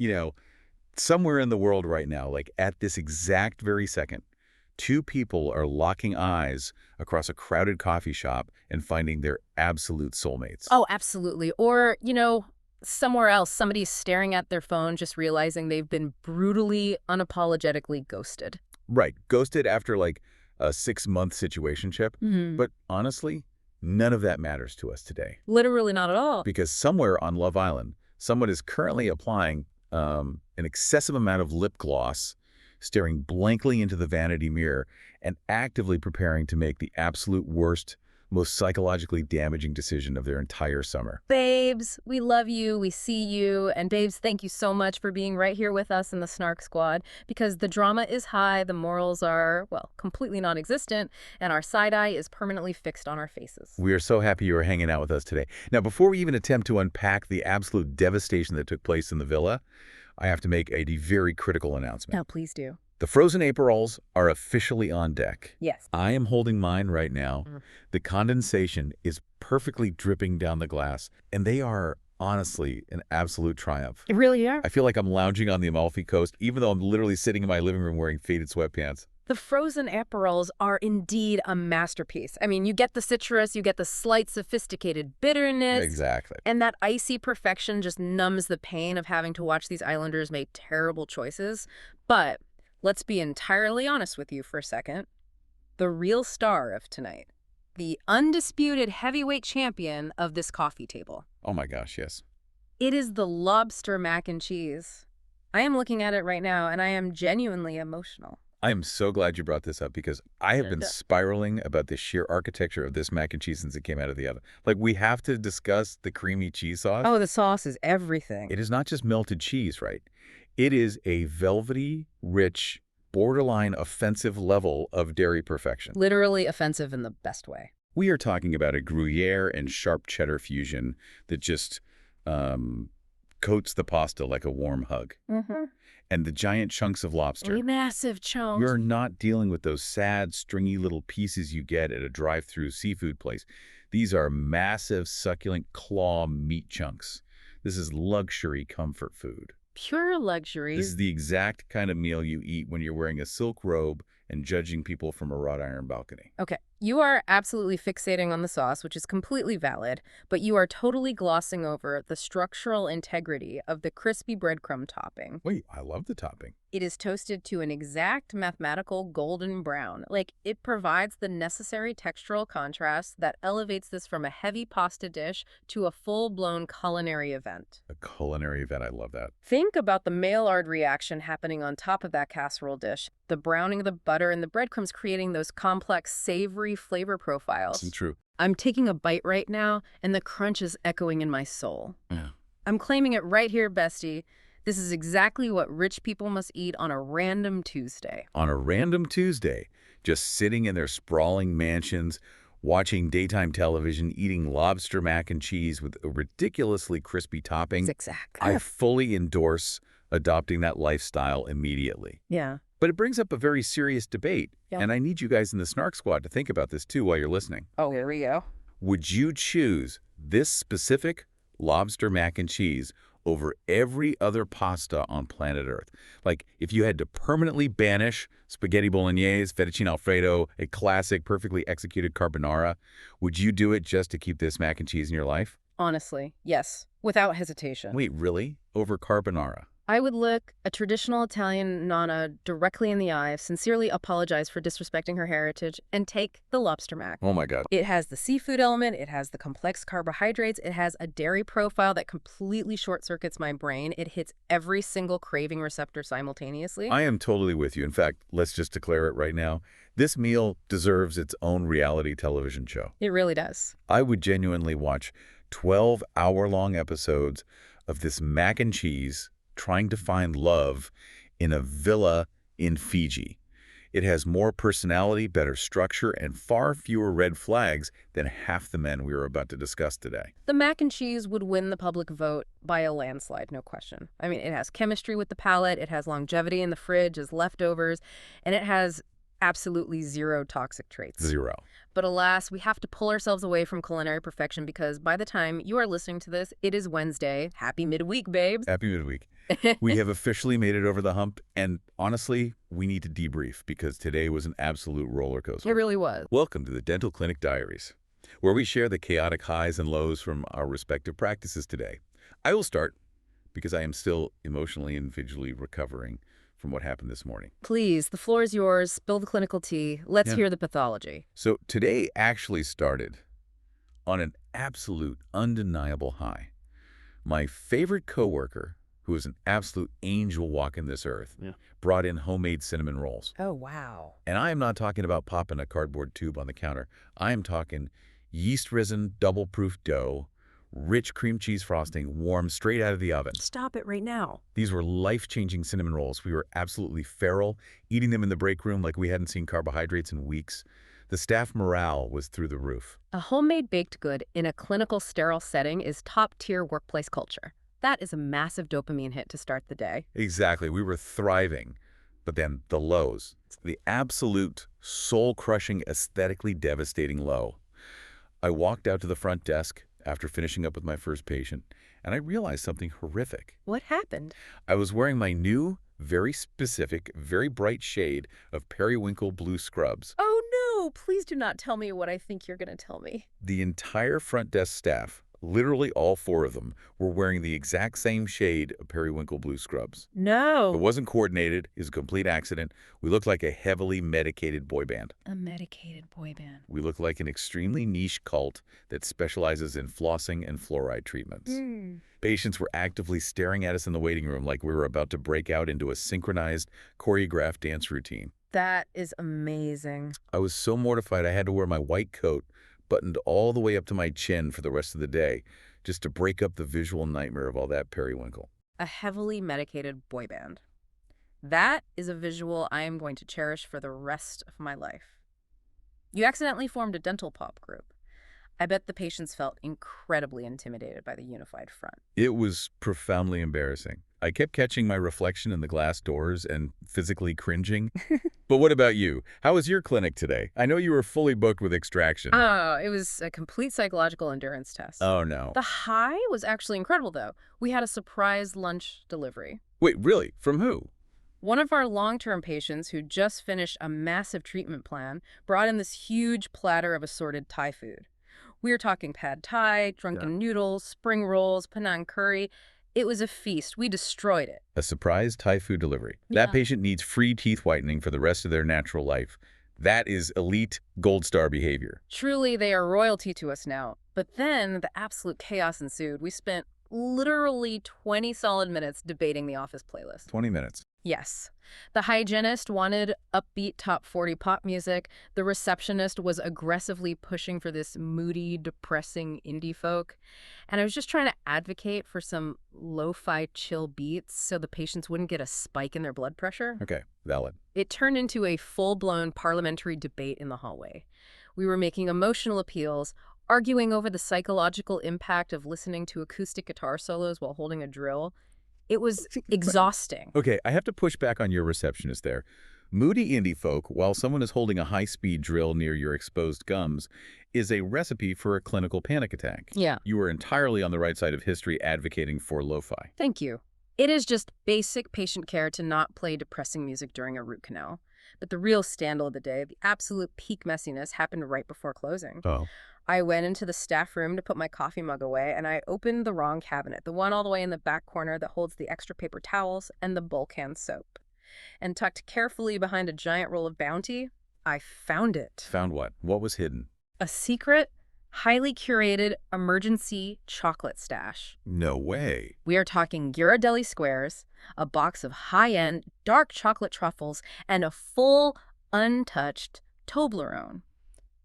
You know, somewhere in the world right now, like at this exact very second, two people are locking eyes across a crowded coffee shop and finding their absolute soulmates. Oh, absolutely. Or, somewhere else, somebody's staring at their phone, just realizing they've been brutally, unapologetically ghosted. Right. Ghosted after like a 6-month situationship. But honestly, none of that matters to us today. Literally not at all. Because somewhere on Love Island, someone is currently applying an excessive amount of lip gloss, staring blankly into the vanity mirror, and actively preparing to make the absolute worst, most psychologically damaging decision of their entire summer. Babes, we love you, we see you, and babes, thank you so much for being right here with us in the Snark Squad, because the drama is high, the morals are, well, completely non-existent, and our side-eye is permanently fixed on our faces. We are so happy you are hanging out with us today. Now, before we even attempt to unpack the absolute devastation that took place in the villa, I have to make a very critical announcement. Now, please do. The frozen Aprils are officially on deck. Yes. I am holding mine right now. The condensation is perfectly dripping down the glass, and they are honestly an absolute triumph. It really are. I feel like I'm lounging on the Amalfi Coast, even though I'm literally sitting in my living room wearing faded sweatpants. The frozen Aperols are indeed a masterpiece. I mean, you get the citrus, you get the slight sophisticated bitterness. Exactly. And that icy perfection just numbs the pain of having to watch these islanders make terrible choices. But let's be entirely honest with you for a second. The real star of tonight, the undisputed heavyweight champion of this coffee table. Oh my gosh, yes. It is the lobster mac and cheese. I am looking at it right now, and I am genuinely emotional. I am so glad you brought this up because I have been spiraling about the sheer architecture of this mac and cheese since it came out of the oven. Like, we have to discuss the creamy cheese sauce. Oh, the sauce is everything. It is not just melted cheese, right? It is a velvety, rich, borderline offensive level of dairy perfection. Literally offensive in the best way. We are talking about a Gruyere and sharp cheddar fusion that just coats the pasta like a warm hug. And the giant chunks of lobster. Massive chunks. You're not dealing with those sad, stringy little pieces you get at a drive-through seafood place. These are massive, succulent claw meat chunks. This is luxury comfort food. Pure luxury. This is the exact kind of meal you eat when you're wearing a silk robe and judging people from a wrought iron balcony. Okay, you are absolutely fixating on the sauce, which is completely valid, but you are totally glossing over the structural integrity of the crispy breadcrumb topping. Wait, I love the topping. It is toasted to an exact mathematical golden brown. Like, it provides the necessary textural contrast that elevates this from a heavy pasta dish to a full-blown culinary event. A culinary event, I love that. Think about the Maillard reaction happening on top of that casserole dish. The browning of the butter and the breadcrumbs creating those complex, savory flavor profiles. It's true. I'm taking a bite right now, and the crunch is echoing in my soul. Yeah. I'm claiming it right here, bestie. This is exactly what rich people must eat on a random Tuesday. On a random Tuesday, just sitting in their sprawling mansions, watching daytime television, eating lobster mac and cheese with a ridiculously crispy topping. Exactly. I fully endorse adopting that lifestyle immediately. Yeah. But it brings up a very serious debate, and I need you guys in the Snark Squad to think about this too while you're listening. Oh, here we go. Would you choose this specific lobster mac and cheese over every other pasta on planet Earth? Like, if you had to permanently banish spaghetti bolognese, fettuccine alfredo, a classic, perfectly executed carbonara, would you do it just to keep this mac and cheese in your life? Honestly, yes. Without hesitation. Wait, really? Over carbonara? I would look a traditional Italian nonna directly in the eye, sincerely apologize for disrespecting her heritage, and take the lobster mac. Oh my God. It has the seafood element, it has the complex carbohydrates, it has a dairy profile that completely short-circuits my brain. It hits every single craving receptor simultaneously. I am totally with you. In fact, let's just declare it right now. This meal deserves its own reality television show. It really does. I would genuinely watch 12-hour-long episodes of this mac and cheese trying to find love in a villa in Fiji. It has more personality, better structure, and far fewer red flags than half the men we are about to discuss today. The mac and cheese would win the public vote by a landslide, no question. I mean, it has chemistry with the palate, it has longevity in the fridge as leftovers, and it has absolutely zero toxic traits. Zero. But alas, we have to pull ourselves away from culinary perfection because by the time you are listening to this, it is Wednesday. Happy midweek, babes. Happy midweek. We have officially made it over the hump, and honestly, we need to debrief because today was an absolute roller coaster. It really was. Welcome to the Dental Clinic Diaries, where we share the chaotic highs and lows from our respective practices today. I will start because I am still emotionally and visually recovering from what happened this morning. Please, the floor is yours. Spill the clinical tea. Let's hear the pathology. So today actually started on an absolute undeniable high. My favorite coworker, who is an absolute angel walking this earth, brought in homemade cinnamon rolls. Oh, wow. And I am not talking about popping a cardboard tube on the counter. I am talking yeast-risen, double-proof dough, rich cream cheese frosting, warm straight out of the oven. Stop it right now. These were life-changing cinnamon rolls. We were absolutely feral, eating them in the break room like we hadn't seen carbohydrates in weeks. The staff morale was through the roof. A homemade baked good in a clinical sterile setting is top-tier workplace culture. That is a massive dopamine hit to start the day. Exactly. We were thriving. But then the lows. The absolute soul-crushing, aesthetically devastating low. I walked out to the front desk after finishing up with my first patient, and I realized something horrific. What happened? I was wearing my new, very specific, very bright shade of periwinkle blue scrubs. Oh, no. Please do not tell me what I think you're going to tell me. The entire front desk staff, literally all 4 of them, were wearing the exact same shade of periwinkle blue scrubs. No. It wasn't coordinated. It was a complete accident. We looked like a heavily medicated boy band. A medicated boy band. We looked like an extremely niche cult that specializes in flossing and fluoride treatments. Patients were actively staring at us in the waiting room like we were about to break out into a synchronized, choreographed dance routine. That is amazing. I was so mortified I had to wear my white coat buttoned all the way up to my chin for the rest of the day, just to break up the visual nightmare of all that periwinkle. A heavily medicated boy band. That is a visual I am going to cherish for the rest of my life. You accidentally formed a dental pop group. I bet the patients felt incredibly intimidated by the unified front. It was profoundly embarrassing. I kept catching my reflection in the glass doors and physically cringing. But what about you? How was your clinic today? I know you were fully booked with extraction. Oh, it was a complete psychological endurance test. Oh, no. The high was actually incredible, though. We had a surprise lunch delivery. Wait, really? From who? One of our long-term patients who just finished a massive treatment plan brought in this huge platter of assorted Thai food. We were talking pad Thai, drunken noodles, spring rolls, Penang curry. It was a feast. We destroyed it. A surprise Thai food delivery. That patient needs free teeth whitening for the rest of their natural life. That is elite gold star behavior. Truly, they are royalty to us now. But then the absolute chaos ensued. We spent literally 20 solid minutes debating the office playlist. 20 minutes. Yes. The hygienist wanted upbeat top 40 pop music. The receptionist was aggressively pushing for this moody, depressing indie folk. And I was just trying to advocate for some lo-fi chill beats so the patients wouldn't get a spike in their blood pressure. Okay, valid. It turned into a full-blown parliamentary debate in the hallway. We were making emotional appeals, arguing over the psychological impact of listening to acoustic guitar solos while holding a drill. It was exhausting. Okay, I have to push back on your receptionist there. Moody indie folk, while someone is holding a high-speed drill near your exposed gums, is a recipe for a clinical panic attack. Yeah. You were entirely on the right side of history advocating for lo-fi. Thank you. It is just basic patient care to not play depressing music during a root canal. But the real scandal of the day, the absolute peak messiness, happened right before closing. Oh. I went into the staff room to put my coffee mug away, and I opened the wrong cabinet, the one all the way in the back corner that holds the extra paper towels and the bulk hand soap. And tucked carefully behind a giant roll of Bounty, I found it. Found what? What was hidden? A secret, highly curated emergency chocolate stash. No way. We are talking Ghirardelli squares, a box of high-end dark chocolate truffles, and a full, untouched Toblerone.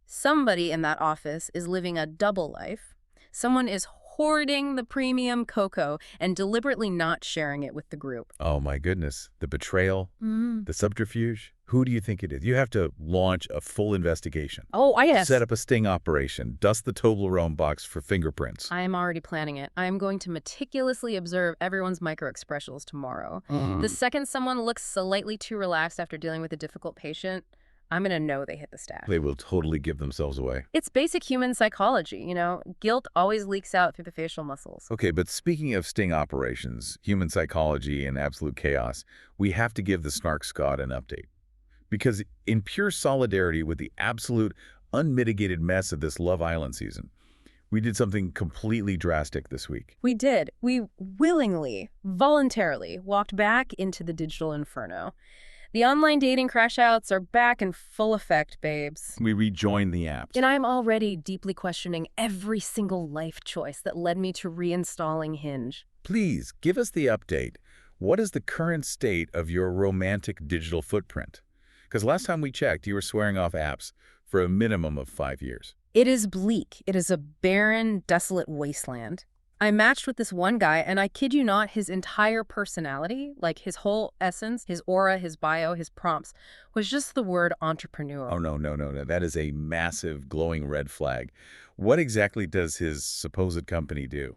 Somebody in that office is living a double life. Someone is hoarding the premium cocoa and deliberately not sharing it with the group. Oh my goodness. The betrayal, the subterfuge. Who do you think it is? You have to launch a full investigation. Oh, yes. Set up a sting operation. Dust the Toblerone box for fingerprints. I am already planning it. I am going to meticulously observe everyone's micro-expressions tomorrow. The second someone looks slightly too relaxed after dealing with a difficult patient, I'm going to know they hit the stash. They will totally give themselves away. It's basic human psychology, you know? Guilt always leaks out through the facial muscles. Okay, but speaking of sting operations, human psychology, and absolute chaos, we have to give the Snark squad an update. Because in pure solidarity with the absolute unmitigated mess of this Love Island season, we did something completely drastic this week. We did. We willingly, voluntarily walked back into the digital inferno. The online dating crash-outs are back in full effect, babes. We rejoined the apps. And I'm already deeply questioning every single life choice that led me to reinstalling Hinge. Please, give us the update. What is the current state of your romantic digital footprint? Because last time we checked, you were swearing off apps for a minimum of 5 years. It is bleak. It is a barren, desolate wasteland. I matched with this one guy, and I kid you not, his entire personality, like his whole essence, his aura, his bio, his prompts, was just the word entrepreneur. Oh, no. That is a massive, glowing red flag. What exactly does his supposed company do?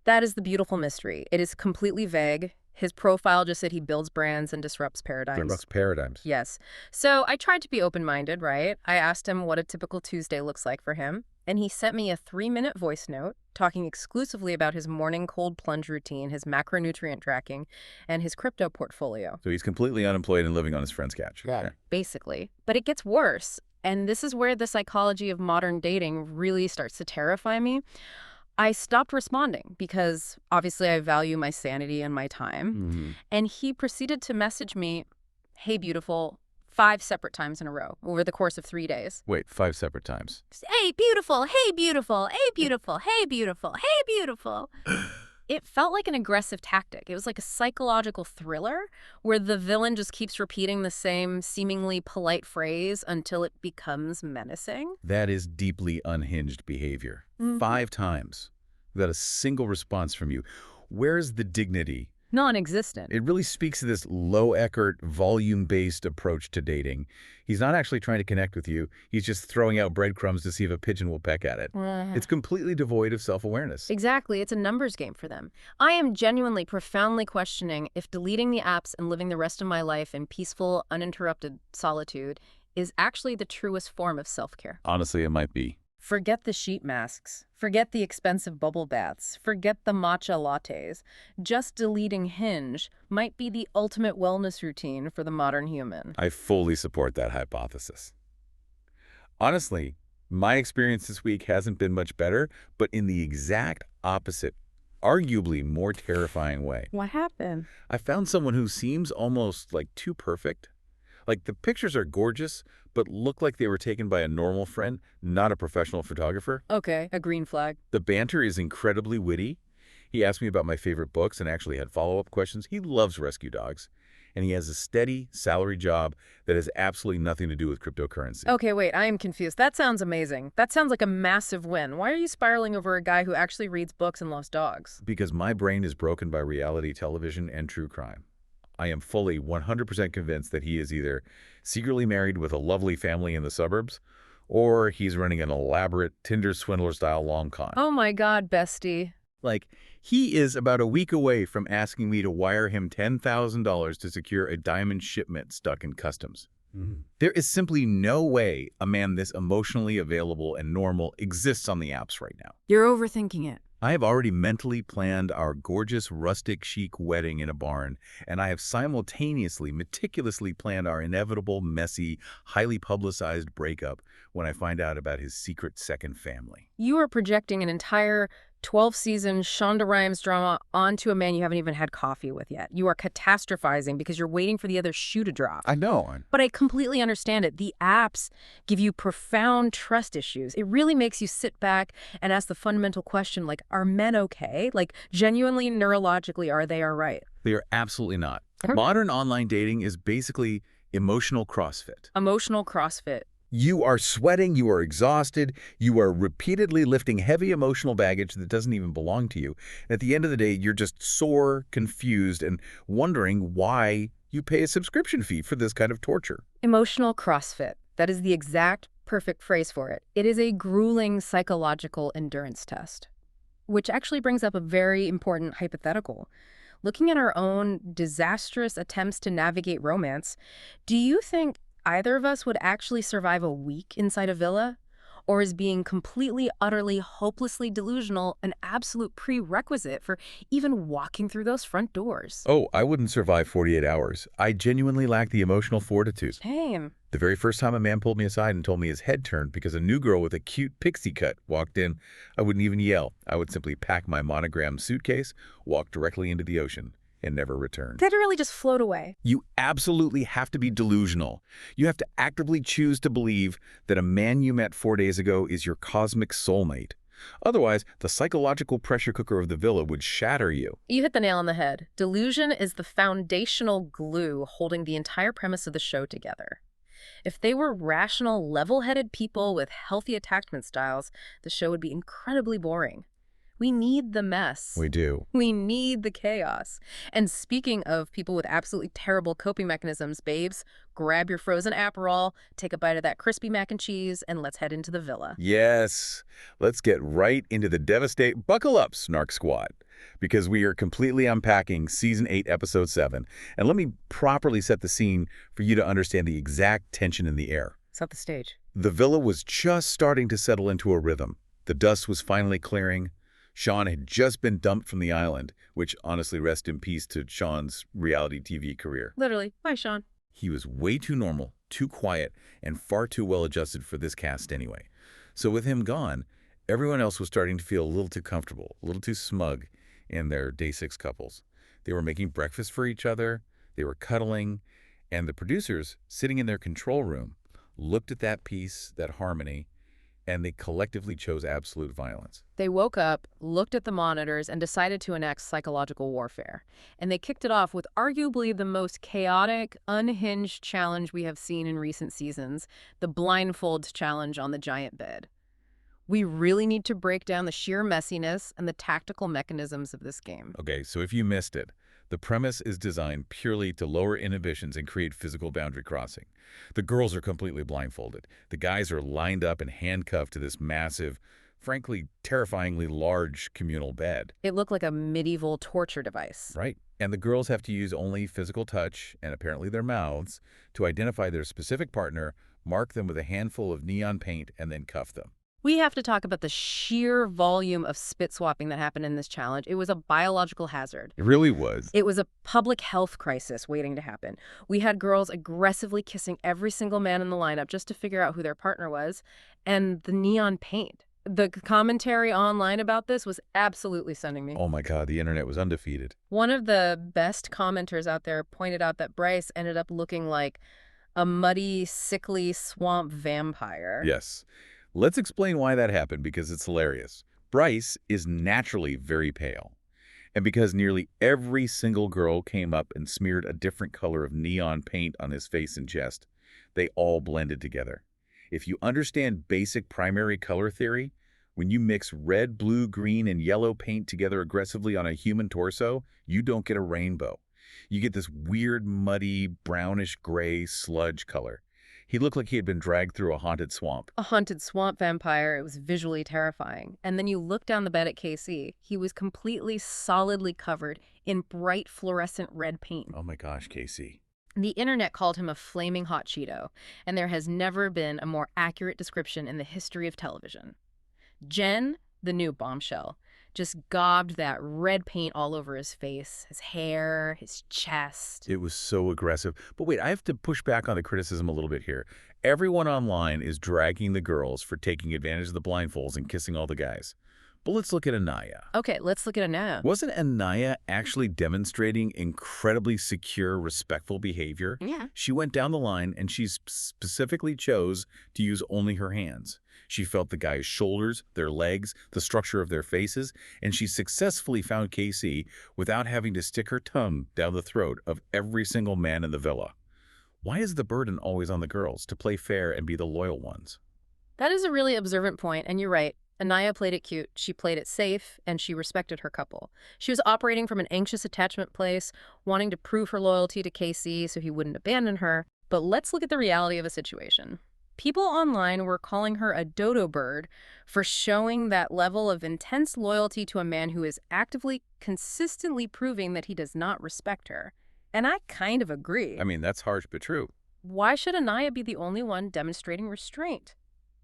That is the beautiful mystery. It is completely vague. His profile just said he builds brands and disrupts paradigms. Disrupts paradigms. Yes. So I tried to be open-minded, right? I asked him what a typical Tuesday looks like for him, and he sent me a 3-minute voice note talking exclusively about his morning cold plunge routine, his macronutrient tracking, and his crypto portfolio. So he's completely unemployed and living on his friend's couch. Yeah. Basically. But it gets worse, and this is where the psychology of modern dating really starts to terrify me. I stopped responding because obviously I value my sanity and my time. And he proceeded to message me, "Hey, beautiful," 5 separate times in a row over the course of 3 days. Wait, 5 separate times? Hey, beautiful. Hey, beautiful. Hey, beautiful. Hey, beautiful. Hey, beautiful. It felt like an aggressive tactic. It was like a psychological thriller where the villain just keeps repeating the same seemingly polite phrase until it becomes menacing. That is deeply unhinged behavior. 5 times without a single response from you. Where's the dignity? Non-existent. It really speaks to this low-effort, volume-based approach to dating. He's not actually trying to connect with you. He's just throwing out breadcrumbs to see if a pigeon will peck at it. It's completely devoid of self-awareness. Exactly. It's a numbers game for them. I am genuinely, profoundly questioning if deleting the apps and living the rest of my life in peaceful, uninterrupted solitude is actually the truest form of self-care. Honestly, it might be. Forget the sheet masks. Forget the expensive bubble baths. Forget the matcha lattes. Just deleting Hinge might be the ultimate wellness routine for the modern human. I fully support that hypothesis. Honestly, my experience this week hasn't been much better, but in the exact opposite, arguably more terrifying way. What happened? I found someone who seems almost like too perfect. Like the pictures are gorgeous, but look like they were taken by a normal friend, not a professional photographer. Okay, a green flag. The banter is incredibly witty. He asked me about my favorite books and actually had follow-up questions. He loves rescue dogs. And he has a steady salary job that has absolutely nothing to do with cryptocurrency. Okay, wait, I am confused. That sounds amazing. That sounds like a massive win. Why are you spiraling over a guy who actually reads books and loves dogs? Because my brain is broken by reality television and true crime. I am fully 100% convinced that he is either secretly married with a lovely family in the suburbs, or he's running an elaborate Tinder swindler-style long con. Oh my God, bestie. Like, he is about a week away from asking me to wire him $10,000 to secure a diamond shipment stuck in customs. There is simply no way a man this emotionally available and normal exists on the apps right now. You're overthinking it. I have already mentally planned our gorgeous rustic chic wedding in a barn, and I have simultaneously meticulously planned our inevitable, messy, highly publicized breakup when I find out about his secret second family. You are projecting an entire 12-season Shonda Rhimes drama onto a man you haven't even had coffee with yet. You are catastrophizing because you're waiting for the other shoe to drop. I know. But I completely understand it. The apps give you profound trust issues. It really makes you sit back and ask the fundamental question, like, are men okay? Like, genuinely, neurologically, are they all right? They are absolutely not. Modern online dating is basically emotional CrossFit. Emotional CrossFit. You are sweating, you are exhausted, you are repeatedly lifting heavy emotional baggage that doesn't even belong to you. And at the end of the day, you're just sore, confused, and wondering why you pay a subscription fee for this kind of torture. Emotional CrossFit. That is the exact perfect phrase for it. It is a grueling psychological endurance test, which actually brings up a very important hypothetical. Looking at our own disastrous attempts to navigate romance, do you think either of us would actually survive a week inside a villa? Or is being completely, utterly, hopelessly delusional an absolute prerequisite for even walking through those front doors? Oh, I wouldn't survive 48 hours. I genuinely lack the emotional fortitude. Same. The very first time a man pulled me aside and told me his head turned because a new girl with a cute pixie cut walked in, I wouldn't even yell. I would simply pack my monogrammed suitcase, walk directly into the ocean, and never return. Literally just float away. You absolutely have to be delusional. You have to actively choose to believe that a man you met 4 days ago is your cosmic soulmate. Otherwise, the psychological pressure cooker of the villa would shatter you. You hit the nail on the head. Delusion is the foundational glue holding the entire premise of the show together. If they were rational, level-headed people with healthy attachment styles, the show would be incredibly boring. We need the mess. We do. We need the chaos. And speaking of people with absolutely terrible coping mechanisms, babes, grab your frozen Aperol, take a bite of that crispy mac and cheese, and let's head into the villa. Yes. Let's get right into the Buckle up, Snark Squad, because we are completely unpacking Season 8, Episode 7. And let me properly set the scene for you to understand the exact tension in the air. Set the stage. The villa was just starting to settle into a rhythm. The dust was finally clearing. Sean had just been dumped from the island, which honestly rest in peace to Sean's reality TV career. Literally. Bye, Sean. He was way too normal, too quiet, and far too well adjusted for this cast anyway. So with him gone, everyone else was starting to feel a little too comfortable, a little too smug in their Day 6 couples. They were making breakfast for each other, they were cuddling, and the producers, sitting in their control room, looked at that peace, that harmony, and they collectively chose absolute violence. They woke up, looked at the monitors, and decided to enact psychological warfare. And they kicked it off with arguably the most chaotic, unhinged challenge we have seen in recent seasons, the blindfolds challenge on the giant bed. We really need to break down the sheer messiness and the tactical mechanisms of this game. Okay, so if you missed it, the premise is designed purely to lower inhibitions and create physical boundary crossing. The girls are completely blindfolded. The guys are lined up and handcuffed to this massive, frankly, terrifyingly large communal bed. It looked like a medieval torture device. Right. And the girls have to use only physical touch, and apparently their mouths, to identify their specific partner, mark them with a handful of neon paint, and then cuff them. We have to talk about the sheer volume of spit swapping that happened in this challenge. It was a biological hazard. It really was. It was a public health crisis waiting to happen. We had girls aggressively kissing every single man in the lineup just to figure out who their partner was. And the neon paint. The commentary online about this was absolutely sending me. Oh my God, the internet was undefeated. One of the best commenters out there pointed out that Bryce ended up looking like a muddy, sickly swamp vampire. Yes. Let's explain why that happened, because it's hilarious. Bryce is naturally very pale. And because nearly every single girl came up and smeared a different color of neon paint on his face and chest, they all blended together. If you understand basic primary color theory, when you mix red, blue, green, and yellow paint together aggressively on a human torso, you don't get a rainbow. You get this weird, muddy, brownish-gray sludge color. He looked like he had been dragged through a haunted swamp. A haunted swamp vampire. It was visually terrifying. And then you look down the bed at KC. He was completely, solidly covered in bright fluorescent red paint. Oh my gosh, Casey. The internet called him a flaming hot Cheeto, and there has never been a more accurate description in the history of television. Jen, the new bombshell, just gobbed that red paint all over his face, his hair, his chest. It was so aggressive. But wait, I have to push back on the criticism a little bit here. Everyone online is dragging the girls for taking advantage of the blindfolds and kissing all the guys. But let's look at Anaya. Okay, let's look at Anaya. Wasn't Anaya actually demonstrating incredibly secure, respectful behavior? Yeah. She went down the line and she specifically chose to use only her hands. She felt the guy's shoulders, their legs, the structure of their faces, and she successfully found KC without having to stick her tongue down the throat of every single man in the villa. Why is the burden always on the girls to play fair and be the loyal ones? That is a really observant point, and you're right. Anaya played it cute, she played it safe, and she respected her couple. She was operating from an anxious attachment place, wanting to prove her loyalty to KC so he wouldn't abandon her. But let's look at the reality of a situation. People online were calling her a dodo bird for showing that level of intense loyalty to a man who is actively, consistently proving that he does not respect her. And I kind of agree. I mean, that's harsh but true. Why should Anaya be the only one demonstrating restraint?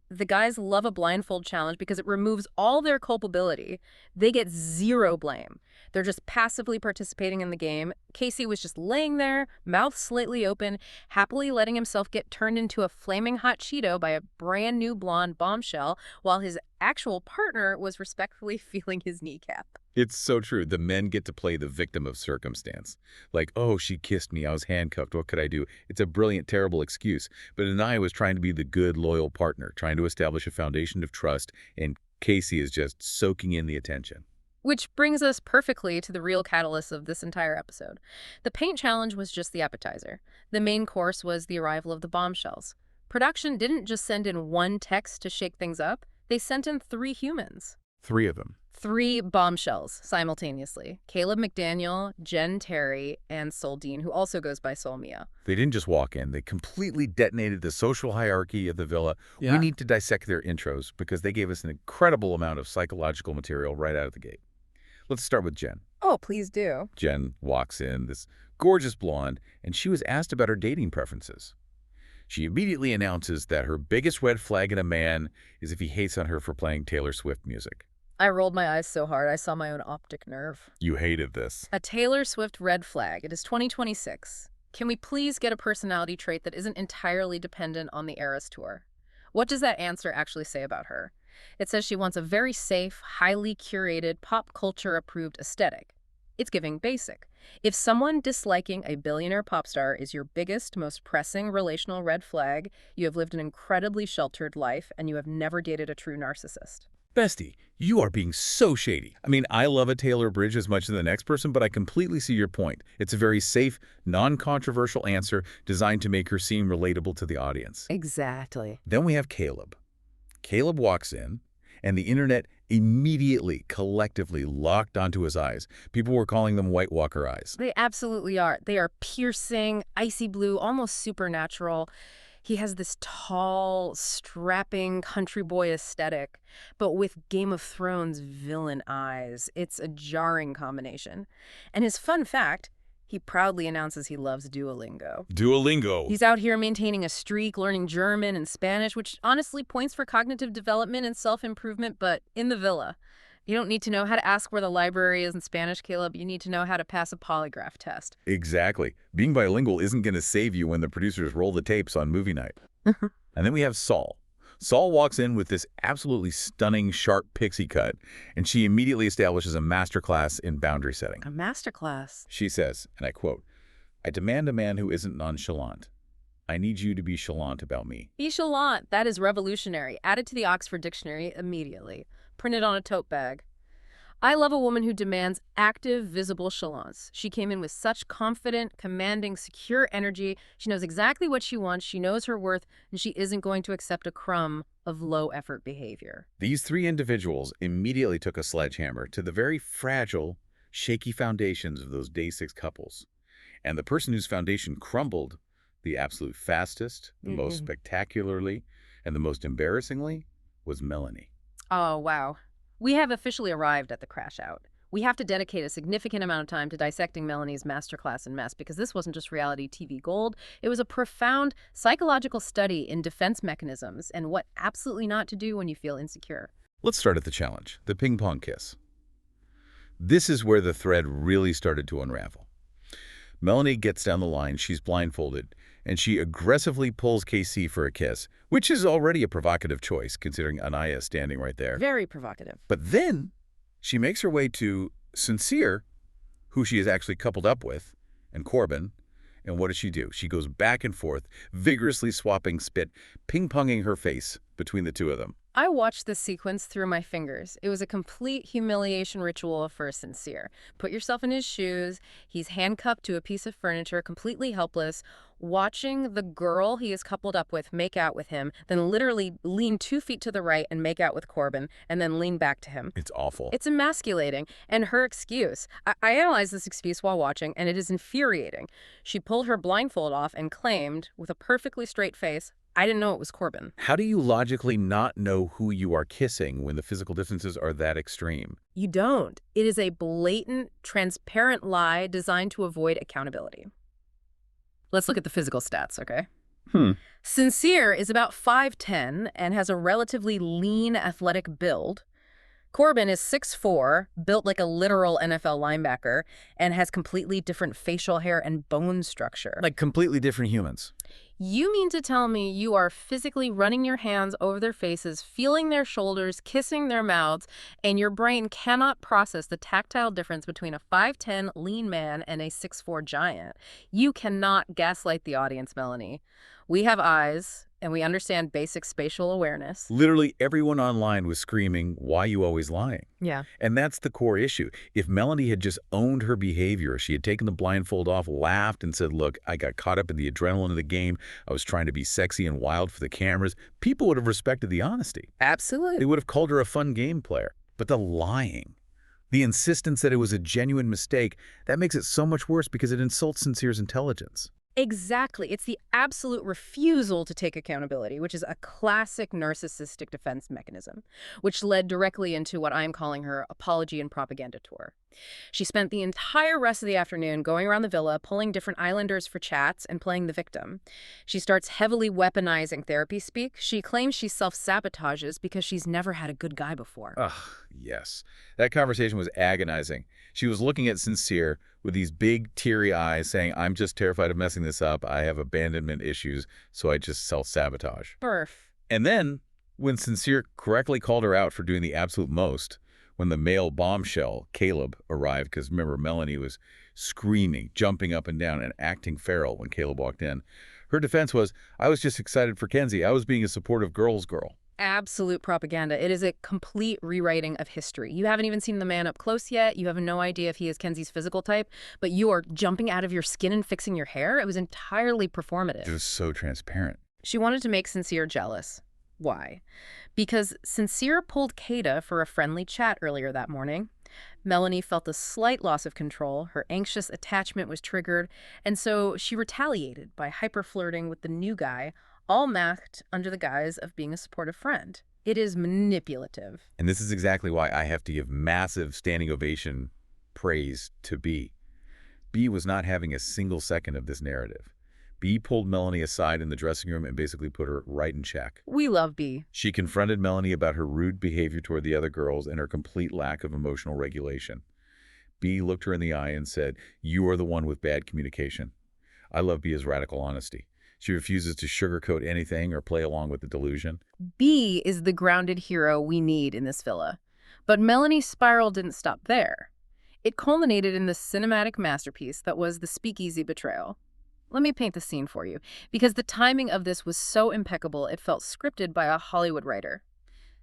The guys love a blindfold challenge because it removes all their culpability. They get zero blame. They're just passively participating in the game. Casey was just laying there, mouth slightly open, happily letting himself get turned into a flaming hot Cheeto by a brand new blonde bombshell, while his actual partner was respectfully feeling his kneecap. It's so true. The men get to play the victim of circumstance. Like, oh, she kissed me. I was handcuffed. What could I do? It's a brilliant, terrible excuse. But Anaya was trying to be the good, loyal partner, trying to establish a foundation of trust, and Casey is just soaking in the attention. Which brings us perfectly to the real catalyst of this entire episode. The paint challenge was just the appetizer. The main course was the arrival of the bombshells. Production didn't just send in one text to shake things up. They sent in 3 humans. 3 of them. 3 bombshells simultaneously. Caleb McDaniel, Jen Terry, and Sol Dean, who also goes by Sol Mia. They didn't just walk in. They completely detonated the social hierarchy of the villa. Yeah. We need to dissect their intros because they gave us an incredible amount of psychological material right out of the gate. Let's start with Jen. Oh, please do. Jen walks in, this gorgeous blonde, and she was asked about her dating preferences. She immediately announces that her biggest red flag in a man is if he hates on her for playing Taylor Swift music. I rolled my eyes so hard I saw my own optic nerve. You hated this. A Taylor Swift red flag. It is 2026. Can we please get a personality trait that isn't entirely dependent on the Eras Tour? What does that answer actually say about her? It says she wants a very safe, highly curated, pop culture-approved aesthetic. It's giving basic. If someone disliking a billionaire pop star is your biggest, most pressing relational red flag, you have lived an incredibly sheltered life and you have never dated a true narcissist. Bestie, you are being so shady. I mean, I love a Taylor Bridge as much as the next person, but I completely see your point. It's a very safe, non-controversial answer designed to make her seem relatable to the audience. Exactly. Then we have Caleb. Caleb walks in, and the internet immediately, collectively locked onto his eyes. People were calling them White Walker eyes. They absolutely are. They are piercing, icy blue, almost supernatural. He has this tall, strapping country boy aesthetic, but with Game of Thrones villain eyes. It's a jarring combination. And his fun fact, he proudly announces he loves Duolingo. Duolingo. He's out here maintaining a streak, learning German and Spanish, which honestly points for cognitive development and self-improvement, but in the villa. You don't need to know how to ask where the library is in Spanish, Caleb. You need to know how to pass a polygraph test. Exactly. Being bilingual isn't going to save you when the producers roll the tapes on movie night. And then we have Sol. Sol walks in with this absolutely stunning, sharp pixie cut, and she immediately establishes a masterclass in boundary setting. A masterclass. She says, and I quote, "I demand a man who isn't nonchalant. I need you to be chalant about me." Be chalant. That is revolutionary. Add it to the Oxford Dictionary immediately. Print it on a tote bag. I love a woman who demands active, visible chalance. She came in with such confident, commanding, secure energy. She knows exactly what she wants. She knows her worth, and she isn't going to accept a crumb of low-effort behavior. These 3 individuals immediately took a sledgehammer to the very fragile, shaky foundations of those Day 6 couples. And the person whose foundation crumbled the absolute fastest, the most spectacularly, and the most embarrassingly was Melanie. Oh, wow. We have officially arrived at the crash out. We have to dedicate a significant amount of time to dissecting Melanie's masterclass in mess because this wasn't just reality TV gold. It was a profound psychological study in defense mechanisms and what absolutely not to do when you feel insecure. Let's start at the challenge, the ping pong kiss. This is where the thread really started to unravel. Melanie gets down the line, she's blindfolded, and she aggressively pulls KC for a kiss, which is already a provocative choice considering Anaya standing right there. Very provocative. But then she makes her way to Sincere, who she is actually coupled up with, and Corbin. And what does she do? She goes back and forth, vigorously swapping spit, ping-ponging her face between the 2 of them. I watched this sequence through my fingers. It was a complete humiliation ritual for Sincere. Put yourself in his shoes. He's handcuffed to a piece of furniture, completely helpless, watching the girl he is coupled up with make out with him, then literally lean 2 feet to the right and make out with Corbin, and then lean back to him. It's awful. It's emasculating. And her excuse. I analyzed this excuse while watching, and it is infuriating. She pulled her blindfold off and claimed, with a perfectly straight face, I didn't know it was Corbin. How do you logically not know who you are kissing when the physical distances are that extreme? You don't. It is a blatant, transparent lie designed to avoid accountability. Let's look at the physical stats, okay? Hmm. Sincere is about 5'10" and has a relatively lean, athletic build. Corbin is 6'4", built like a literal NFL linebacker, and has completely different facial hair and bone structure. Like completely different humans. You mean to tell me you are physically running your hands over their faces, feeling their shoulders, kissing their mouths, and your brain cannot process the tactile difference between a 5'10" lean man and a 6'4" giant? You cannot gaslight the audience, Melanie. We have eyes, and we understand basic spatial awareness. Literally everyone online was screaming, "Why you always lying?" Yeah. And that's the core issue. If Melanie had just owned her behavior, she had taken the blindfold off, laughed, and said, "Look, I got caught up in the adrenaline of the game. I was trying to be sexy and wild for the cameras," people would have respected the honesty. Absolutely. They would have called her a fun game player. But the lying, the insistence that it was a genuine mistake, that makes it so much worse because it insults Sincere's intelligence. Exactly. It's the absolute refusal to take accountability, which is a classic narcissistic defense mechanism, which led directly into what I'm calling her apology and propaganda tour. She spent the entire rest of the afternoon going around the villa, pulling different islanders for chats and playing the victim. She starts heavily weaponizing therapy speak. She claims she self-sabotages because she's never had a good guy before. Ugh, yes. That conversation was agonizing. She was looking at Sincere with these big, teary eyes saying, "I'm just terrified of messing this up. I have abandonment issues, so I just self-sabotage." Burf. And then, when Sincere correctly called her out for doing the absolute most, when the male bombshell, Caleb, arrived, because remember, Melanie was screaming, jumping up and down, and acting feral when Caleb walked in, her defense was, "I was just excited for Kenzie. I was being a supportive girl's girl." Absolute propaganda. It is a complete rewriting of history. You haven't even seen the man up close yet. You have no idea if he is Kenzie's physical type, but you are jumping out of your skin and fixing your hair. It was entirely performative. It was so transparent. She wanted to make Sincere jealous. Why? Because Sincere pulled Kata for a friendly chat earlier that morning. Melanie felt a slight loss of control. Her anxious attachment was triggered, and so she retaliated by hyper-flirting with the new guy, all masked under the guise of being a supportive friend. It is manipulative. And this is exactly why I have to give massive standing ovation praise to B. B was not having a single second of this narrative. B pulled Melanie aside in the dressing room and basically put her right in check. We love B. She confronted Melanie about her rude behavior toward the other girls and her complete lack of emotional regulation. B looked her in the eye and said, "You are the one with bad communication." I love B's radical honesty. She refuses to sugarcoat anything or play along with the delusion. B is the grounded hero we need in this villa. But Melanie's spiral didn't stop there. It culminated in the cinematic masterpiece that was the speakeasy betrayal. Let me paint the scene for you, because the timing of this was so impeccable it felt scripted by a Hollywood writer.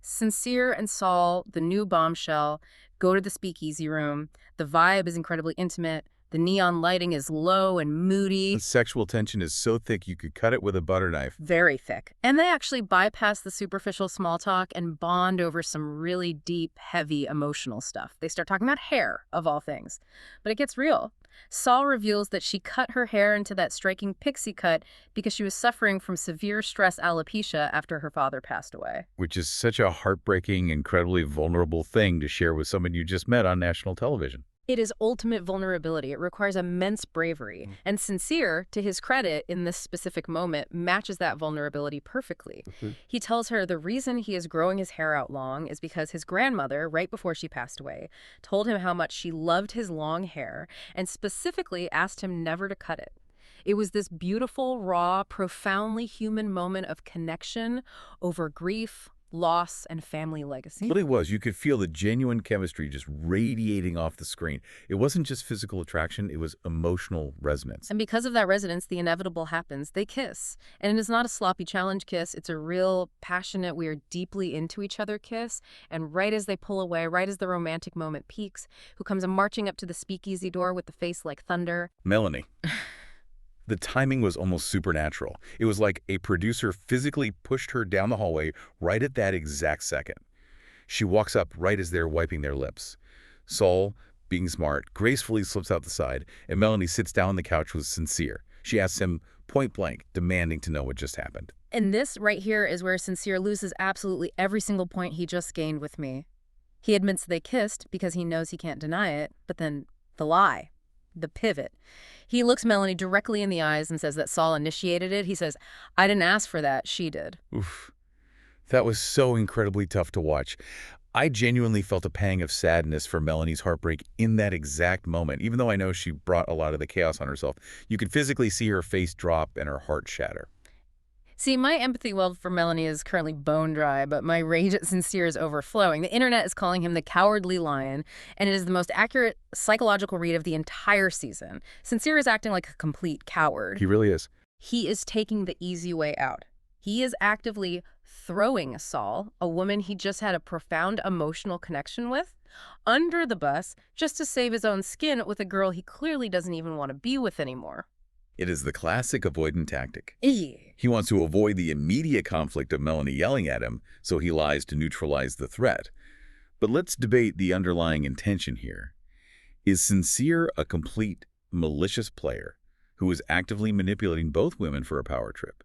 Sincere and Saul, the new bombshell, go to the speakeasy room. The vibe is incredibly intimate. The neon lighting is low and moody. The sexual tension is so thick you could cut it with a butter knife. Very thick. And they actually bypass the superficial small talk and bond over some really deep, heavy, emotional stuff. They start talking about hair, of all things. But it gets real. Saul reveals that she cut her hair into that striking pixie cut because she was suffering from severe stress alopecia after her father passed away. Which is such a heartbreaking, incredibly vulnerable thing to share with someone you just met on national television. It is ultimate vulnerability. It requires immense bravery. And Sincere, to his credit, in this specific moment, matches that vulnerability perfectly. He tells her the reason he is growing his hair out long is because his grandmother, right before she passed away, told him how much she loved his long hair and specifically asked him never to cut it. It was this beautiful, raw, profoundly human moment of connection over grief, loss, and family legacy. It really was. You could feel the genuine chemistry just radiating off the screen. It wasn't just physical attraction, it was emotional resonance. And because of that resonance, the inevitable happens. They kiss. And it is not a sloppy challenge kiss. It's a real, passionate, we are deeply into each other kiss. And right as they pull away, right as the romantic moment peaks, who comes marching up to the speakeasy door with the face like thunder? Melanie. The timing was almost supernatural. It was like a producer physically pushed her down the hallway right at that exact second. She walks up right as they're wiping their lips. Saul, being smart, gracefully slips out the side, and Melanie sits down on the couch with Sincere. She asks him point blank, demanding to know what just happened. And this right here is where Sincere loses absolutely every single point he just gained with me. He admits they kissed because he knows he can't deny it, but then the lie. the pivot. He looks Melanie directly in the eyes and says that Saul initiated it. He says, "I didn't ask for that, she did." Oof. That was so incredibly tough to watch. I genuinely felt a pang of sadness for Melanie's heartbreak in that exact moment. Even though I know she brought a lot of the chaos on herself, you could physically see her face drop and her heart shatter. See, my empathy well for Melanie is currently bone dry, but my rage at Sincere is overflowing. The internet is calling him the cowardly lion, and it is the most accurate psychological read of the entire season. Sincere is acting like a complete coward. He really is. He is taking the easy way out. He is actively throwing Saul, a woman he just had a profound emotional connection with, under the bus just to save his own skin with a girl he clearly doesn't even want to be with anymore. It is the classic avoidant tactic. Yeah. He wants to avoid the immediate conflict of Melanie yelling at him, so he lies to neutralize the threat. But let's debate the underlying intention here. Is Sincere a complete, malicious player who is actively manipulating both women for a power trip?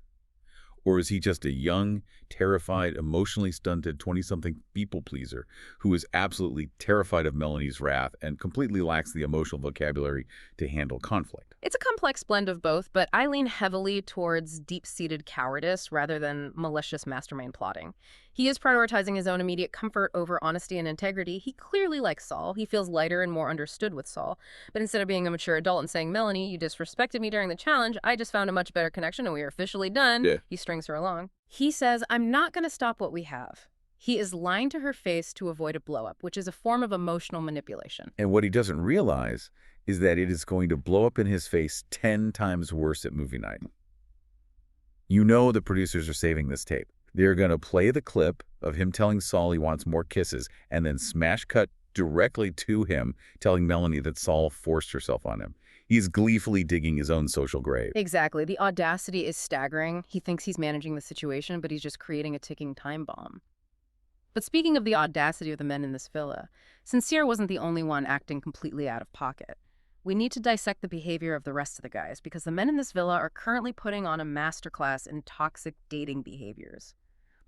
Or is he just a young, terrified, emotionally stunted 20-something people-pleaser who is absolutely terrified of Melanie's wrath and completely lacks the emotional vocabulary to handle conflict? It's a complex blend of both, but I lean heavily towards deep-seated cowardice rather than malicious mastermind plotting. He is prioritizing his own immediate comfort over honesty and integrity. He clearly likes Saul. He feels lighter and more understood with Saul. But instead of being a mature adult and saying, "Melanie, you disrespected me during the challenge, I just found a much better connection and we are officially done," he strings her along. He says, "I'm not going to stop what we have." He is lying to her face to avoid a blow-up, which is a form of emotional manipulation. And what he doesn't realize is that it is going to blow up in his face 10 times worse at movie night. You know the producers are saving this tape. They're going to play the clip of him telling Saul he wants more kisses and then smash cut directly to him telling Melanie that Saul forced herself on him. He's gleefully digging his own social grave. Exactly. The audacity is staggering. He thinks he's managing the situation, but he's just creating a ticking time bomb. But speaking of the audacity of the men in this villa, Sincere wasn't the only one acting completely out of pocket. We need to dissect the behavior of the rest of the guys because the men in this villa are currently putting on a masterclass in toxic dating behaviors.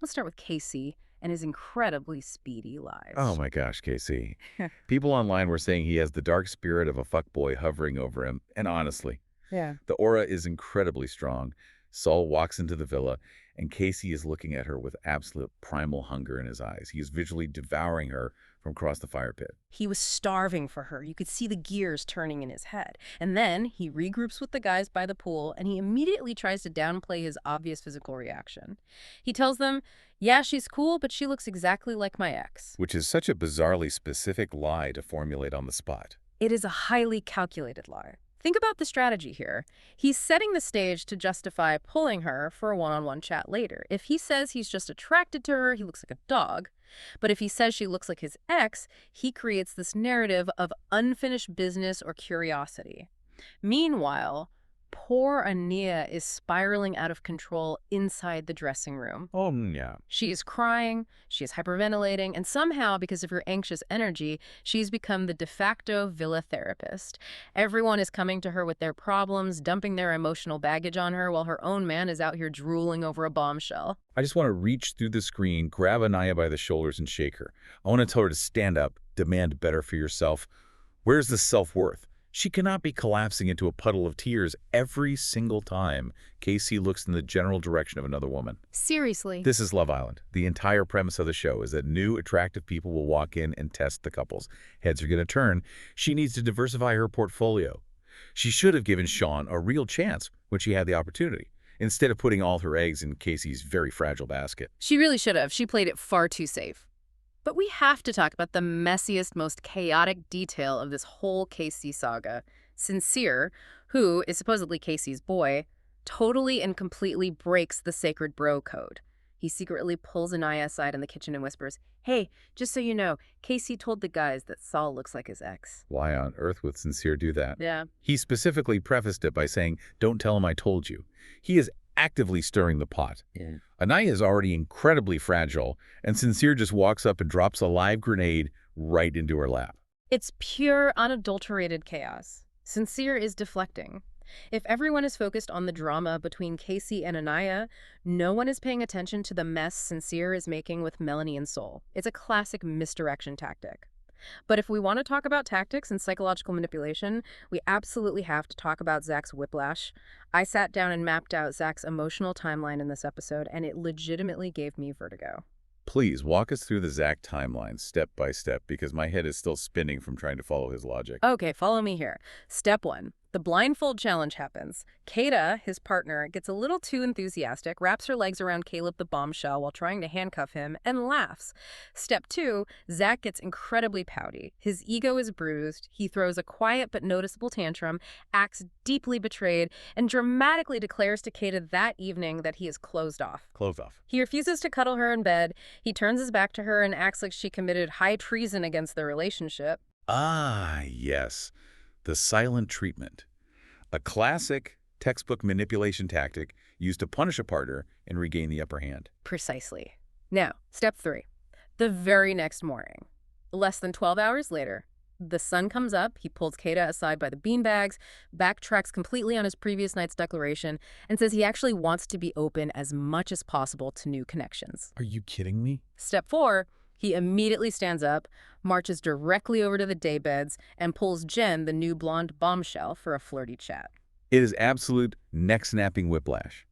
Let's start with Casey and his incredibly speedy lies. Oh my gosh, Casey. People online were saying he has the dark spirit of a fuckboy hovering over him. And honestly, the aura is incredibly strong. Saul walks into the villa, and Casey is looking at her with absolute primal hunger in his eyes. He is visually devouring her from across the fire pit. He was starving for her. You could see the gears turning in his head. And then he regroups with the guys by the pool, and he immediately tries to downplay his obvious physical reaction. He tells them, "Yeah, she's cool, but she looks exactly like my ex." Which is such a bizarrely specific lie to formulate on the spot. It is a highly calculated lie. Think about the strategy here. He's setting the stage to justify pulling her for a one-on-one chat later. If he says he's just attracted to her, he looks like a dog. But if he says she looks like his ex, he creates this narrative of unfinished business or curiosity. Meanwhile, poor Ania is spiraling out of control inside the dressing room. Oh, yeah. She is crying, she is hyperventilating, and somehow, because of her anxious energy, she's become the de facto villa therapist. Everyone is coming to her with their problems, dumping their emotional baggage on her, while her own man is out here drooling over a bombshell. I just want to reach through the screen, grab Anaya by the shoulders, and shake her. I want to tell her to stand up, demand better for yourself. Where's the self-worth? She cannot be collapsing into a puddle of tears every single time Casey looks in the general direction of another woman. Seriously. This is Love Island. The entire premise of the show is that new, attractive people will walk in and test the couples. Heads are going to turn. She needs to diversify her portfolio. She should have given Sean a real chance when she had the opportunity, instead of putting all her eggs in Casey's very fragile basket. She really should have. She played it far too safe. But we have to talk about the messiest, most chaotic detail of this whole Casey saga. Sincere, who is supposedly Casey's boy, totally and completely breaks the sacred bro code. He secretly pulls Anaya aside in the kitchen and whispers, "Hey, just so you know, Casey told the guys that Saul looks like his ex." Why on earth would Sincere do that? Yeah. He specifically prefaced it by saying, "Don't tell him I told you." He is actively stirring the pot. Anaya is already incredibly fragile, and Sincere just walks up and drops a live grenade right into her lap. It's pure, unadulterated chaos. Sincere is deflecting. If everyone is focused on the drama between Casey and Anaya, no one is paying attention to the mess Sincere is making with Melanie and Saul. It's a classic misdirection tactic. But if we want to talk about tactics and psychological manipulation, we absolutely have to talk about Zach's whiplash. I sat down and mapped out Zach's emotional timeline in this episode, and it legitimately gave me vertigo. Please walk us through the Zach timeline step by step because my head is still spinning from trying to follow his logic. Okay, follow me here. Step 1. The blindfold challenge happens. Kata, his partner, gets a little too enthusiastic, wraps her legs around Caleb the bombshell while trying to handcuff him, and laughs. Step 2. Zach gets incredibly pouty. His ego is bruised. He throws a quiet but noticeable tantrum, acts deeply betrayed, and dramatically declares to Kata that evening that he is closed off. Closed off. He refuses to cuddle her in bed. He turns his back to her and acts like she committed high treason against their relationship. Ah, yes. The silent treatment. A classic textbook manipulation tactic used to punish a partner and regain the upper hand. Precisely. Now, step 3. The very next morning. Less than 12 hours later, the sun comes up, he pulls Kata aside by the beanbags, backtracks completely on his previous night's declaration, and says he actually wants to be open as much as possible to new connections. Are you kidding me? Step 4. He immediately stands up, marches directly over to the daybeds, and pulls Jen, the new blonde bombshell, for a flirty chat. It is absolute neck-snapping whiplash.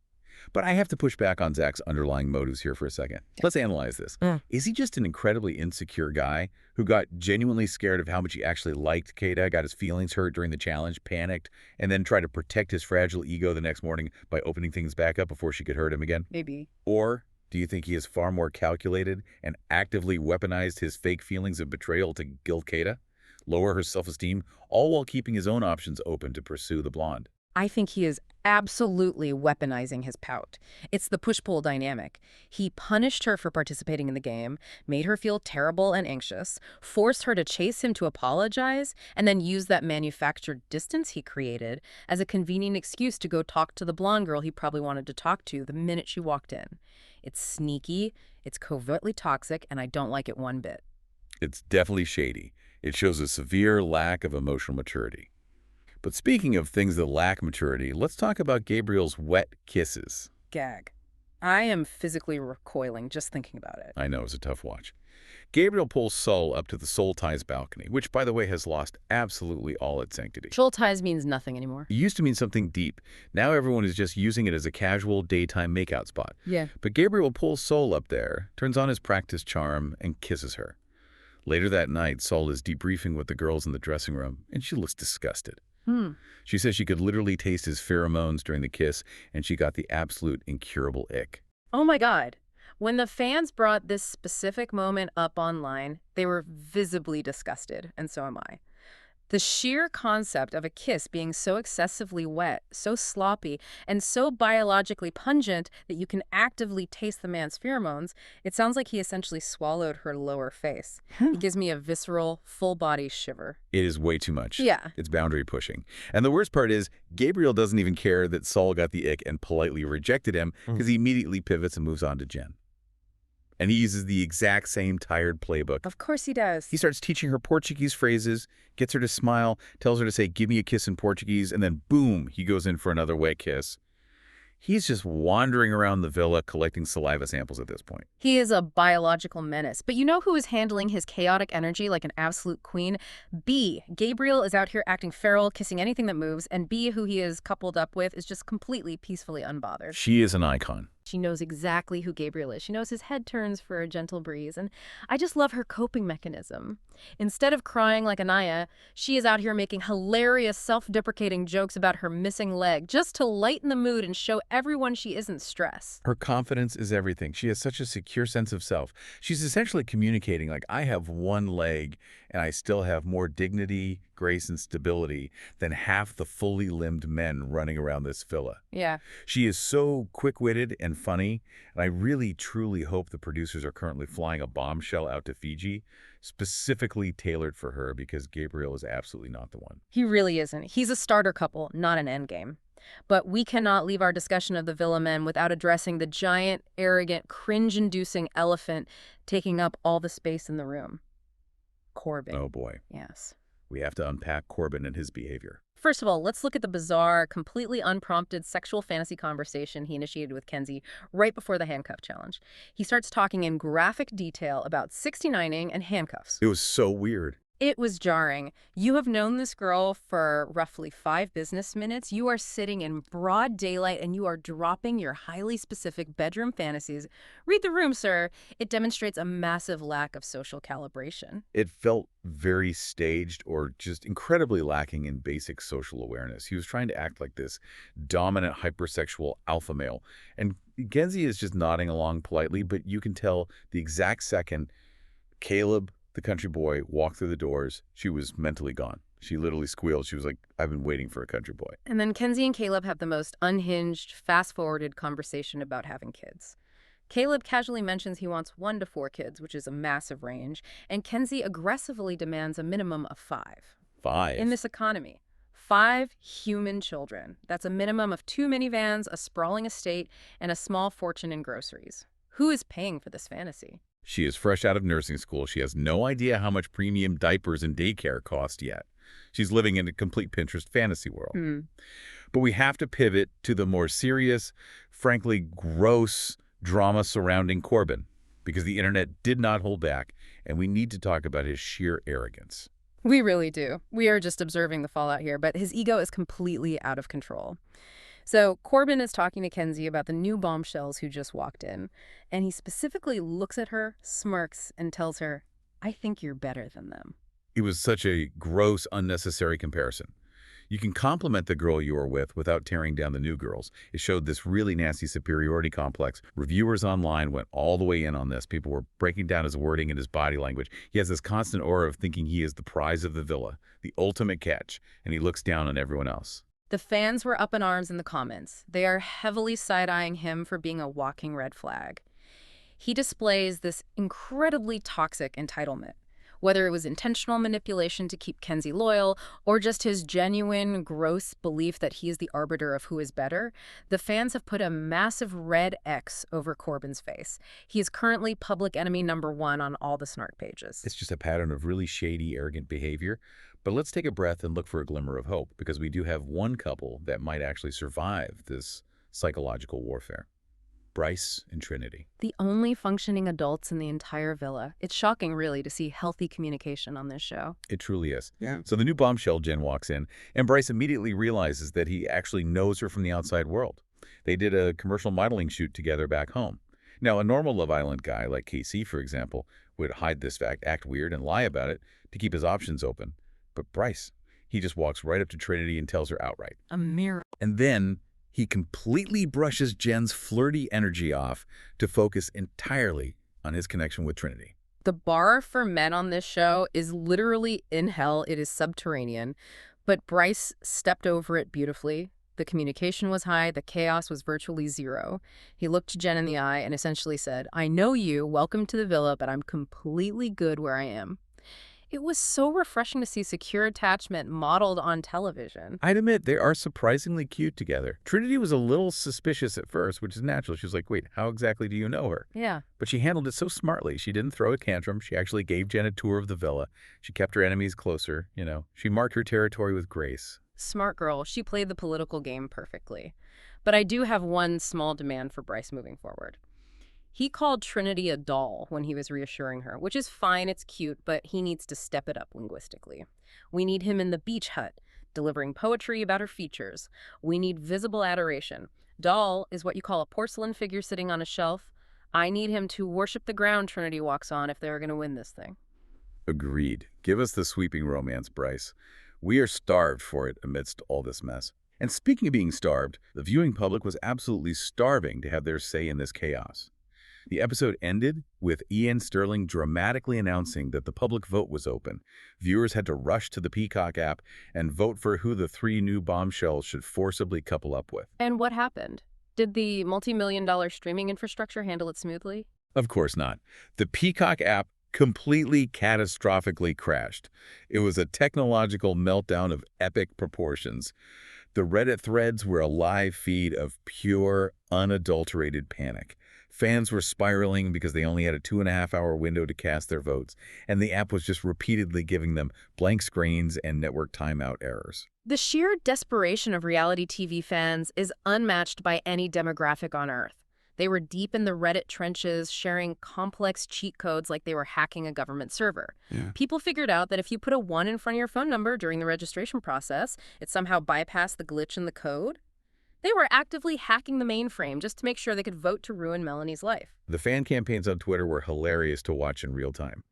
But I have to push back on Zach's underlying motives here for a second. Let's analyze this. Is he just an incredibly insecure guy who got genuinely scared of how much he actually liked Kata, got his feelings hurt during the challenge, panicked, and then tried to protect his fragile ego the next morning by opening things back up before she could hurt him again? Maybe. Or do you think he is far more calculated and actively weaponized his fake feelings of betrayal to guilt Kata, lower her self-esteem, all while keeping his own options open to pursue the blonde? I think he is absolutely weaponizing his pout. It's the push-pull dynamic. He punished her for participating in the game, made her feel terrible and anxious, forced her to chase him to apologize, and then used that manufactured distance he created as a convenient excuse to go talk to the blonde girl he probably wanted to talk to the minute she walked in. It's sneaky, it's covertly toxic, and I don't like it one bit. It's definitely shady. It shows a severe lack of emotional maturity. But speaking of things that lack maturity, let's talk about Gabriel's wet kisses. Gag. I am physically recoiling just thinking about it. I know, it's a tough watch. Gabriel pulls Sol up to the Soul Ties balcony, which, by the way, has lost absolutely all its sanctity. Soul Ties means nothing anymore. It used to mean something deep. Now everyone is just using it as a casual daytime makeout spot. Yeah. But Gabriel pulls Sol up there, turns on his practice charm, and kisses her. Later that night, Sol is debriefing with the girls in the dressing room, and she looks disgusted. She says she could literally taste his pheromones during the kiss, and she got the absolute incurable ick. Oh my God. When the fans brought this specific moment up online, they were visibly disgusted, and so am I. The sheer concept of a kiss being so excessively wet, so sloppy, and so biologically pungent that you can actively taste the man's pheromones, it sounds like he essentially swallowed her lower face. It gives me a visceral, full-body shiver. It is way too much. Yeah. It's boundary pushing. And the worst part is, Gabriel doesn't even care that Sol got the ick and politely rejected him because he immediately pivots and moves on to Jen. And he uses the exact same tired playbook. Of course he does. He starts teaching her Portuguese phrases, gets her to smile, tells her to say, "Give me a kiss" in Portuguese, and then boom, he goes in for another wet kiss. He's just wandering around the villa collecting saliva samples at this point. He is a biological menace. But you know who is handling his chaotic energy like an absolute queen? B. Gabriel is out here acting feral, kissing anything that moves, and B, who he is coupled up with, is just completely peacefully unbothered. She is an icon. She knows exactly who Gabriel is. She knows his head turns for a gentle breeze, and I just love her coping mechanism. Instead of crying like Anaya, she is out here making hilarious, self-deprecating jokes about her missing leg just to lighten the mood and show everyone she isn't stressed. Her confidence is everything. She has such a secure sense of self. She's essentially communicating like, I have one leg and I still have more dignity, grace, and stability than half the fully limbed men running around this villa. Yeah. She is so quick-witted and funny, and I really, truly hope the producers are currently flying a bombshell out to Fiji, specifically tailored for her, because Gabriel is absolutely not the one. He really isn't. He's a starter couple, not an endgame. But we cannot leave our discussion of the Villa men without addressing the giant, arrogant, cringe-inducing elephant taking up all the space in the room. Corbin. Oh boy. Yes. We have to unpack Corbin and his behavior. First of all, let's look at the bizarre, completely unprompted sexual fantasy conversation he initiated with Kenzie right before the handcuff challenge. He starts talking in graphic detail about 69ing and handcuffs. It was so weird. It was jarring. You have known this girl for roughly 5 business minutes. You are sitting in broad daylight and you are dropping your highly specific bedroom fantasies. Read the room, sir. It demonstrates a massive lack of social calibration. It felt very staged or just incredibly lacking in basic social awareness. He was trying to act like this dominant hypersexual alpha male. And Genzi is just nodding along politely, but you can tell the exact second Caleb, the country boy, walked through the doors, she was mentally gone. She literally squealed. She was like, I've been waiting for a country boy. And then Kenzie and Caleb have the most unhinged, fast-forwarded conversation about having kids. Caleb casually mentions he wants 1 to 4 kids, which is a massive range, and Kenzie aggressively demands a minimum of 5. 5? In this economy, 5 human children. That's a minimum of 2 minivans, a sprawling estate, and a small fortune in groceries. Who is paying for this fantasy? She is fresh out of nursing school. She has no idea how much premium diapers and daycare cost yet. She's living in a complete Pinterest fantasy world. But we have to pivot to the more serious, frankly gross drama surrounding Corbin, because the internet did not hold back, and we need to talk about his sheer arrogance. We really do. We are just observing the fallout here, but his ego is completely out of control. So Corbin is talking to Kenzie about the new bombshells who just walked in, and he specifically looks at her, smirks, and tells her, I think you're better than them. It was such a gross, unnecessary comparison. You can compliment the girl you are with without tearing down the new girls. It showed this really nasty superiority complex. Reviewers online went all the way in on this. People were breaking down his wording and his body language. He has this constant aura of thinking he is the prize of the villa, the ultimate catch, and he looks down on everyone else. The fans were up in arms in the comments. They are heavily side-eyeing him for being a walking red flag. He displays this incredibly toxic entitlement. Whether it was intentional manipulation to keep Kenzie loyal or just his genuine, gross belief that he is the arbiter of who is better, the fans have put a massive red X over Corbin's face. He is currently public enemy #1 on all the Snark pages. It's just a pattern of really shady, arrogant behavior. But let's take a breath and look for a glimmer of hope, because we do have one couple that might actually survive this psychological warfare. Bryce and Trinity. The only functioning adults in the entire villa. It's shocking, really, to see healthy communication on this show. It truly is. Yeah. So the new bombshell Jen walks in, and Bryce immediately realizes that he actually knows her from the outside world. They did a commercial modeling shoot together back home. Now, a normal Love Island guy like KC, for example, would hide this fact, act weird, and lie about it to keep his options open. But Bryce, he just walks right up to Trinity and tells her outright. A mirror. And then he completely brushes Jen's flirty energy off to focus entirely on his connection with Trinity. The bar for men on this show is literally in hell. It is subterranean. But Bryce stepped over it beautifully. The communication was high. The chaos was virtually zero. He looked Jen in the eye and essentially said, I know you, welcome to the villa, but I'm completely good where I am. It was so refreshing to see secure attachment modeled on television. I'd admit, they are surprisingly cute together. Trinity was a little suspicious at first, which is natural. She was like, wait, how exactly do you know her? Yeah. But she handled it so smartly. She didn't throw a tantrum. She actually gave Jen a tour of the villa. She kept her enemies closer, you know. She marked her territory with grace. Smart girl. She played the political game perfectly. But I do have one small demand for Bryce moving forward. He called Trinity a doll when he was reassuring her, which is fine, it's cute, but he needs to step it up linguistically. We need him in the beach hut, delivering poetry about her features. We need visible adoration. Doll is what you call a porcelain figure sitting on a shelf. I need him to worship the ground Trinity walks on if they're going to win this thing. Agreed. Give us the sweeping romance, Bryce. We are starved for it amidst all this mess. And speaking of being starved, the viewing public was absolutely starving to have their say in this chaos. The episode ended with Ian Sterling dramatically announcing that the public vote was open. Viewers had to rush to the Peacock app and vote for who the 3 new bombshells should forcibly couple up with. And what happened? Did the multi-million-dollar streaming infrastructure handle it smoothly? Of course not. The Peacock app completely catastrophically crashed. It was a technological meltdown of epic proportions. The Reddit threads were a live feed of pure, unadulterated panic. Fans were spiraling because they only had a 2.5-hour window to cast their votes, and the app was just repeatedly giving them blank screens and network timeout errors. The sheer desperation of reality TV fans is unmatched by any demographic on Earth. They were deep in the Reddit trenches, sharing complex cheat codes like they were hacking a government server. Yeah. People figured out that if you put a 1 in front of your phone number during the registration process, it somehow bypassed the glitch in the code. They were actively hacking the mainframe just to make sure they could vote to ruin Melanie's life. The fan campaigns on Twitter were hilarious to watch in real time.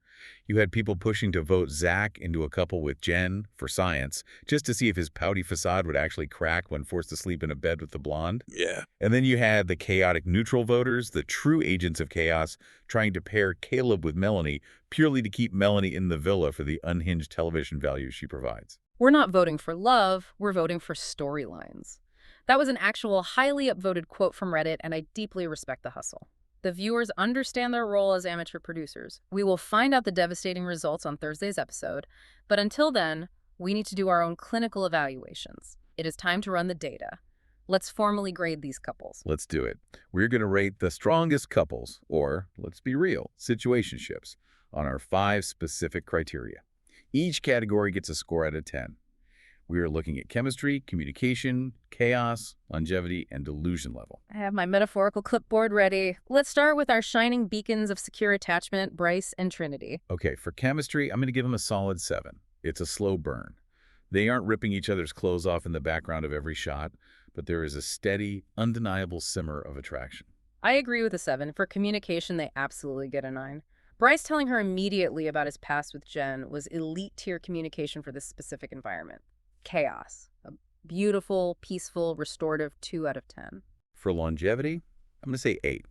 You had people pushing to vote Zach into a couple with Jen for science, just to see if his pouty facade would actually crack when forced to sleep in a bed with the blonde. Yeah. And then you had the chaotic neutral voters, the true agents of chaos, trying to pair Caleb with Melanie purely to keep Melanie in the villa for the unhinged television value she provides. We're not voting for love, we're voting for storylines. That was an actual highly upvoted quote from Reddit, and I deeply respect the hustle. The viewers understand their role as amateur producers. We will find out the devastating results on Thursday's episode, but until then, we need to do our own clinical evaluations. It is time to run the data. Let's formally grade these couples. Let's do it. We're going to rate the strongest couples, or, let's be real, situationships, on our 5 specific criteria. Each category gets a score out of 10. We are looking at chemistry, communication, chaos, longevity, and delusion level. I have my metaphorical clipboard ready. Let's start with our shining beacons of secure attachment, Bryce and Trinity. Okay, for chemistry, I'm going to give them a solid 7. It's a slow burn. They aren't ripping each other's clothes off in the background of every shot, but there is a steady, undeniable simmer of attraction. I agree with a 7. For communication, they absolutely get a 9. Bryce telling her immediately about his past with Jen was elite-tier communication for this specific environment. Chaos. A beautiful, peaceful, restorative 2 out of 10. For longevity, I'm going to say 8.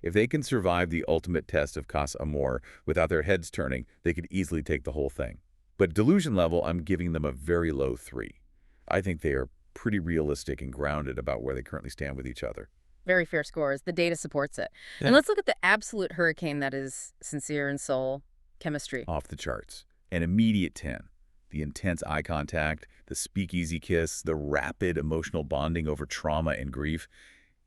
If they can survive the ultimate test of Casa Amor without their heads turning, they could easily take the whole thing. But delusion level, I'm giving them a very low 3. I think they are pretty realistic and grounded about where they currently stand with each other. Very fair scores. The data supports it. Yeah. And let's look at the absolute hurricane that is Sincere and Soul chemistry. Off the charts. An immediate 10. The intense eye contact, the speakeasy kiss, the rapid emotional bonding over trauma and grief.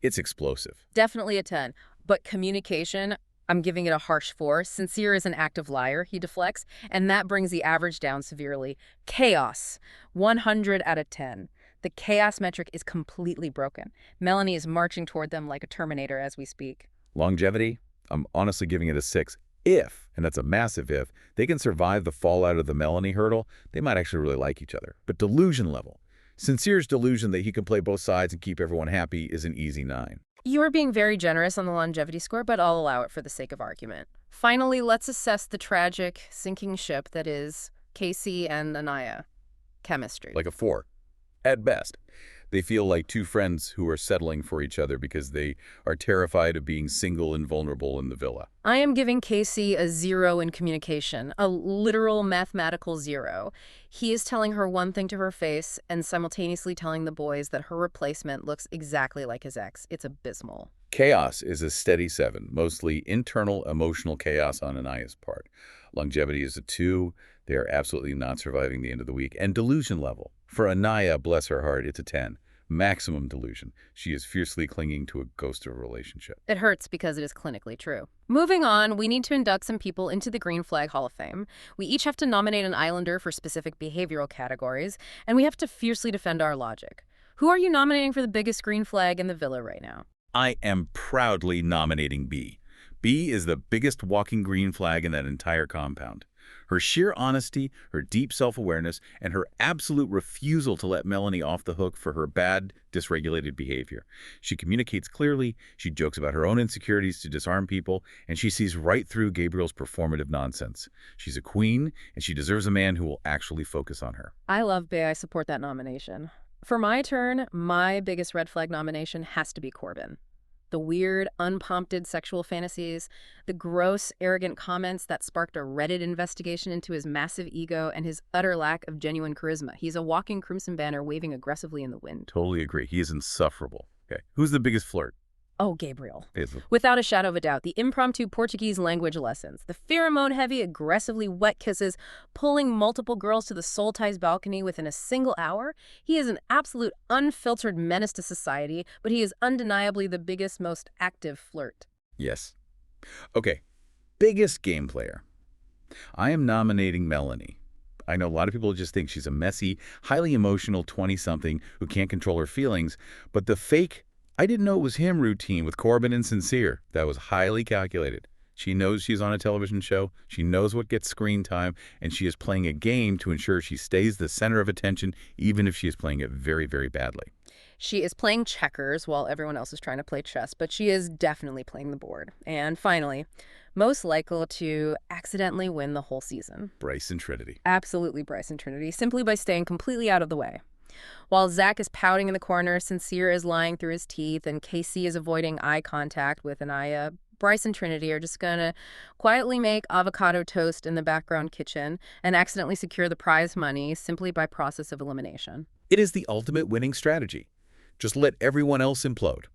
It's explosive. Definitely a 10. But communication, I'm giving it a harsh 4. Sincere is an active liar, he deflects, and that brings the average down severely. Chaos, 100 out of 10. The chaos metric is completely broken. Melanie is marching toward them like a Terminator as we speak. Longevity, I'm honestly giving it a 6. If, and that's a massive if, they can survive the fallout of the Melanie hurdle, they might actually really like each other. But delusion level, Sincere's delusion that he can play both sides and keep everyone happy is an easy 9. You are being very generous on the longevity score, but I'll allow it for the sake of argument. Finally, let's assess the tragic, sinking ship that is Casey and Anaya. Chemistry. Like a 4, at best. They feel like 2 friends who are settling for each other because they are terrified of being single and vulnerable in the villa. I am giving Casey a 0 in communication, a literal mathematical 0. He is telling her one thing to her face and simultaneously telling the boys that her replacement looks exactly like his ex. It's abysmal. Chaos is a steady 7, mostly internal emotional chaos on Anaya's part. Longevity is a 2. They are absolutely not surviving the end of the week. And delusion level. For Anaya, bless her heart, it's a 10. Maximum delusion. She is fiercely clinging to a ghost of a relationship. It hurts because it is clinically true. Moving on, we need to induct some people into the Green Flag Hall of Fame. We each have to nominate an Islander for specific behavioral categories, and we have to fiercely defend our logic. Who are you nominating for the biggest green flag in the villa right now? I am proudly nominating B. B is the biggest walking green flag in that entire compound. Her sheer honesty, her deep self-awareness, and her absolute refusal to let Melanie off the hook for her bad, dysregulated behavior. She communicates clearly, she jokes about her own insecurities to disarm people, and she sees right through Gabriel's performative nonsense. She's a queen, and she deserves a man who will actually focus on her. I love Bay. I support that nomination. For my turn, my biggest red flag nomination has to be Corbin. The weird, unprompted sexual fantasies, the gross, arrogant comments that sparked a Reddit investigation into his massive ego and his utter lack of genuine charisma. He's a walking crimson banner waving aggressively in the wind. Totally agree. He is insufferable. Okay, who's the biggest flirt? Oh, Gabriel. Hazel. Without a shadow of a doubt, the impromptu Portuguese language lessons, the pheromone-heavy, aggressively wet kisses, pulling multiple girls to the Soul Ties balcony within a single hour. He is an absolute unfiltered menace to society, but he is undeniably the biggest, most active flirt. Yes. Okay, biggest game player. I am nominating Melanie. I know a lot of people just think she's a messy, highly emotional 20-something who can't control her feelings, but the fake I didn't know it was him routine with Corbin and Sincere. That was highly calculated. She knows she's on a television show, she knows what gets screen time, and she is playing a game to ensure she stays the center of attention, even if she is playing it very, very badly. She is playing checkers while everyone else is trying to play chess, but she is definitely playing the board. And finally, most likely to accidentally win the whole season. Bryce and Trinity. Absolutely Bryce and Trinity, simply by staying completely out of the way. While Zach is pouting in the corner, Sincere is lying through his teeth, and Casey is avoiding eye contact with Anaya, Bryce and Trinity are just gonna quietly make avocado toast in the background kitchen and accidentally secure the prize money simply by process of elimination. It is the ultimate winning strategy. Just let everyone else implode.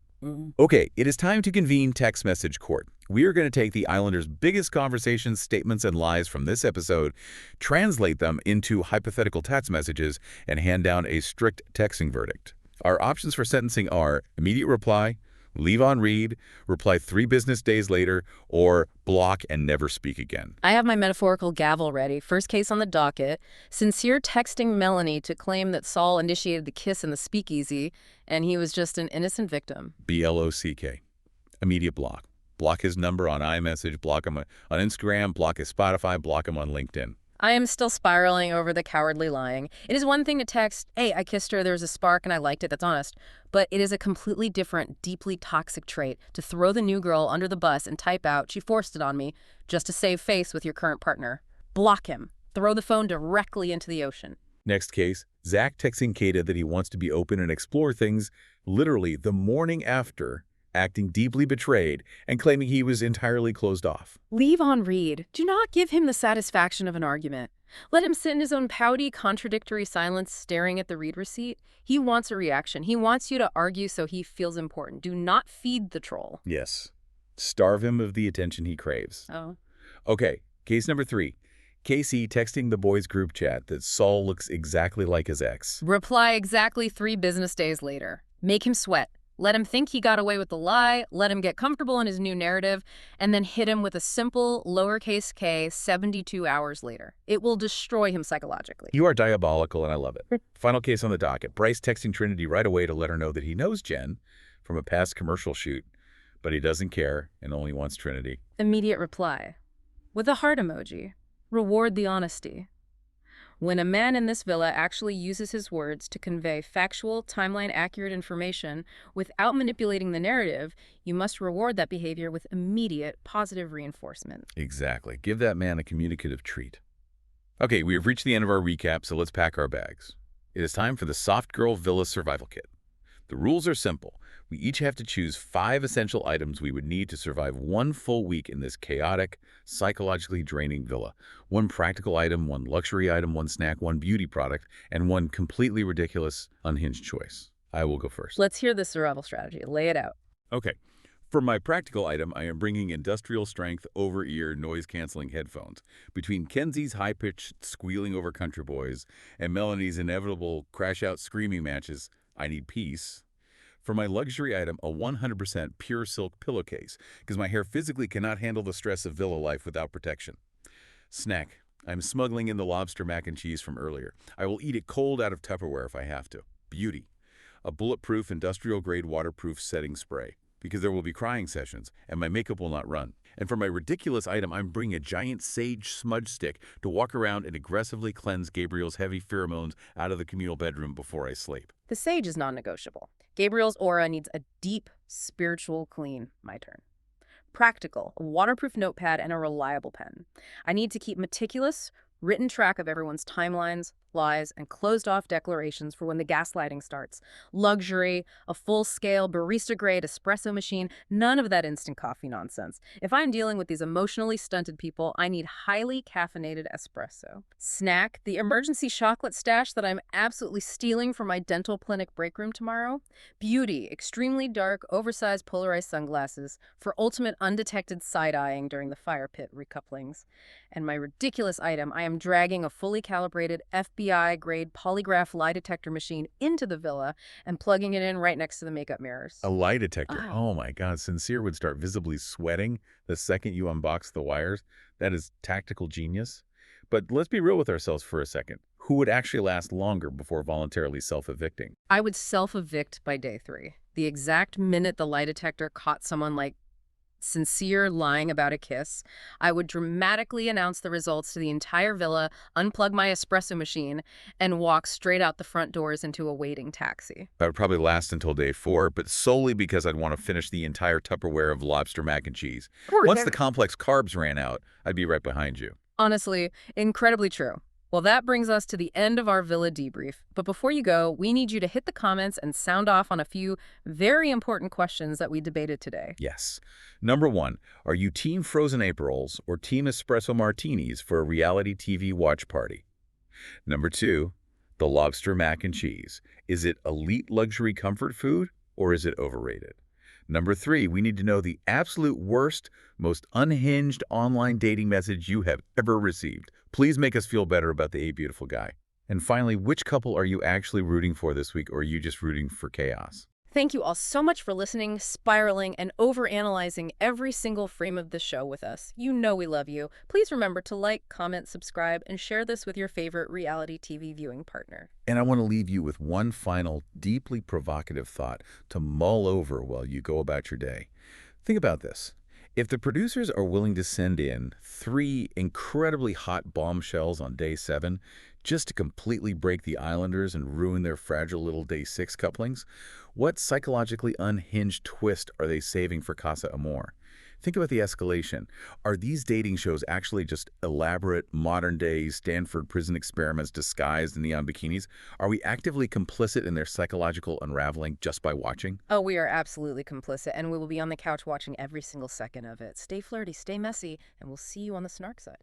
Okay, it is time to convene text message court. We are going to take the Islanders' biggest conversations, statements, and lies from this episode, translate them into hypothetical text messages, and hand down a strict texting verdict. Our options for sentencing are immediate reply, leave on read, reply 3 business days later, or block and never speak again. I have my metaphorical gavel ready. First case on the docket. Sincere texting Melanie to claim that Saul initiated the kiss in the speakeasy, and he was just an innocent victim. BLOCK. Immediate block. Block his number on iMessage, block him on Instagram, block his Spotify, block him on LinkedIn. I am still spiraling over the cowardly lying. It is one thing to text, hey, I kissed her, there was a spark, and I liked it, that's honest. But it is a completely different, deeply toxic trait to throw the new girl under the bus and type out, she forced it on me, just to save face with your current partner. Block him. Throw the phone directly into the ocean. Next case, Zach texting Kata that he wants to be open and explore things literally the morning after, acting deeply betrayed and claiming he was entirely closed off. Leave on read. Do not give him the satisfaction of an argument. Let him sit in his own pouty, contradictory silence staring at the read receipt. He wants a reaction. He wants you to argue so he feels important. Do not feed the troll. Yes. Starve him of the attention he craves. Oh. Okay, case number 3. Casey texting the boys' group chat that Saul looks exactly like his ex. Reply exactly 3 business days later. Make him sweat. Let him think he got away with the lie, let him get comfortable in his new narrative, and then hit him with a simple lowercase k 72 hours later. It will destroy him psychologically. You are diabolical, and I love it. Final case on the docket. Bryce texting Trinity right away to let her know that he knows Jen from a past commercial shoot, but he doesn't care and only wants Trinity. Immediate reply. With a heart emoji. Reward the honesty. When a man in this villa actually uses his words to convey factual, timeline-accurate information without manipulating the narrative, you must reward that behavior with immediate positive reinforcement. Exactly. Give that man a communicative treat. Okay, we have reached the end of our recap, so let's pack our bags. It is time for the Soft Girl Villa Survival Kit. The rules are simple. We each have to choose 5 essential items we would need to survive 1 full week in this chaotic, psychologically draining villa. 1 practical item, 1 luxury item, 1 snack, 1 beauty product, and 1 completely ridiculous, unhinged choice. I will go first. Let's hear the survival strategy. Lay it out. Okay. For my practical item, I am bringing industrial-strength, over-ear, noise-canceling headphones. Between Kenzie's high-pitched squealing over country boys and Melanie's inevitable crash-out screaming matches, I need peace. For my luxury item, a 100% pure silk pillowcase, because my hair physically cannot handle the stress of villa life without protection. Snack. I'm smuggling in the lobster mac and cheese from earlier. I will eat it cold out of Tupperware if I have to. Beauty. A bulletproof, industrial-grade waterproof setting spray, because there will be crying sessions, and my makeup will not run. And for my ridiculous item, I'm bringing a giant sage smudge stick to walk around and aggressively cleanse Gabriel's heavy pheromones out of the communal bedroom before I sleep. The sage is non-negotiable. Gabriel's aura needs a deep, spiritual clean. My turn. Practical, a waterproof notepad, and a reliable pen. I need to keep meticulous, written track of everyone's timelines, lies, and closed-off declarations for when the gaslighting starts. Luxury, a full-scale, barista-grade espresso machine, none of that instant coffee nonsense. If I'm dealing with these emotionally stunted people, I need highly caffeinated espresso. Snack, the emergency chocolate stash that I'm absolutely stealing from my dental clinic break room tomorrow. Beauty, extremely dark, oversized polarized sunglasses for ultimate undetected side-eyeing during the fire pit recouplings. And my ridiculous item, I am dragging a fully calibrated FBI-grade polygraph lie detector machine into the villa and plugging it in right next to the makeup mirrors. A lie detector? Oh my God, Sincere would start visibly sweating the second you unbox the wires. That is tactical genius. But let's be real with ourselves for a second. Who would actually last longer before voluntarily self-evicting? I would self-evict by day 3. The exact minute the lie detector caught someone like Sincere lying about a kiss, I would dramatically announce the results to the entire villa, unplug my espresso machine, and walk straight out the front doors into a waiting taxi. That would probably last until day 4, but solely because I'd want to finish the entire Tupperware of lobster mac and cheese. Once the complex carbs ran out, I'd be right behind you. Honestly, incredibly true. Well, that brings us to the end of our villa debrief. But before you go, we need you to hit the comments and sound off on a few very important questions that we debated today. Yes. Number 1, are you team frozen Aprils or team espresso martinis for a reality TV watch party? Number 2, the lobster mac and cheese. Is it elite luxury comfort food or is it overrated? Number 3, we need to know the absolute worst, most unhinged online dating message you have ever received. Please make us feel better about the Hey Beautiful Guy. And finally, which couple are you actually rooting for this week, or are you just rooting for chaos? Thank you all so much for listening, spiraling, and overanalyzing every single frame of this show with us. You know we love you. Please remember to like, comment, subscribe, and share this with your favorite reality TV viewing partner. And I want to leave you with one final, deeply provocative thought to mull over while you go about your day. Think about this. If the producers are willing to send in 3 incredibly hot bombshells on day 7 just to completely break the Islanders and ruin their fragile little day 6 couplings, what psychologically unhinged twist are they saving for Casa Amor? Think about the escalation. Are these dating shows actually just elaborate, modern-day Stanford prison experiments disguised in neon bikinis? Are we actively complicit in their psychological unraveling just by watching? Oh, we are absolutely complicit, and we will be on the couch watching every single second of it. Stay flirty, stay messy, and we'll see you on the Snark side.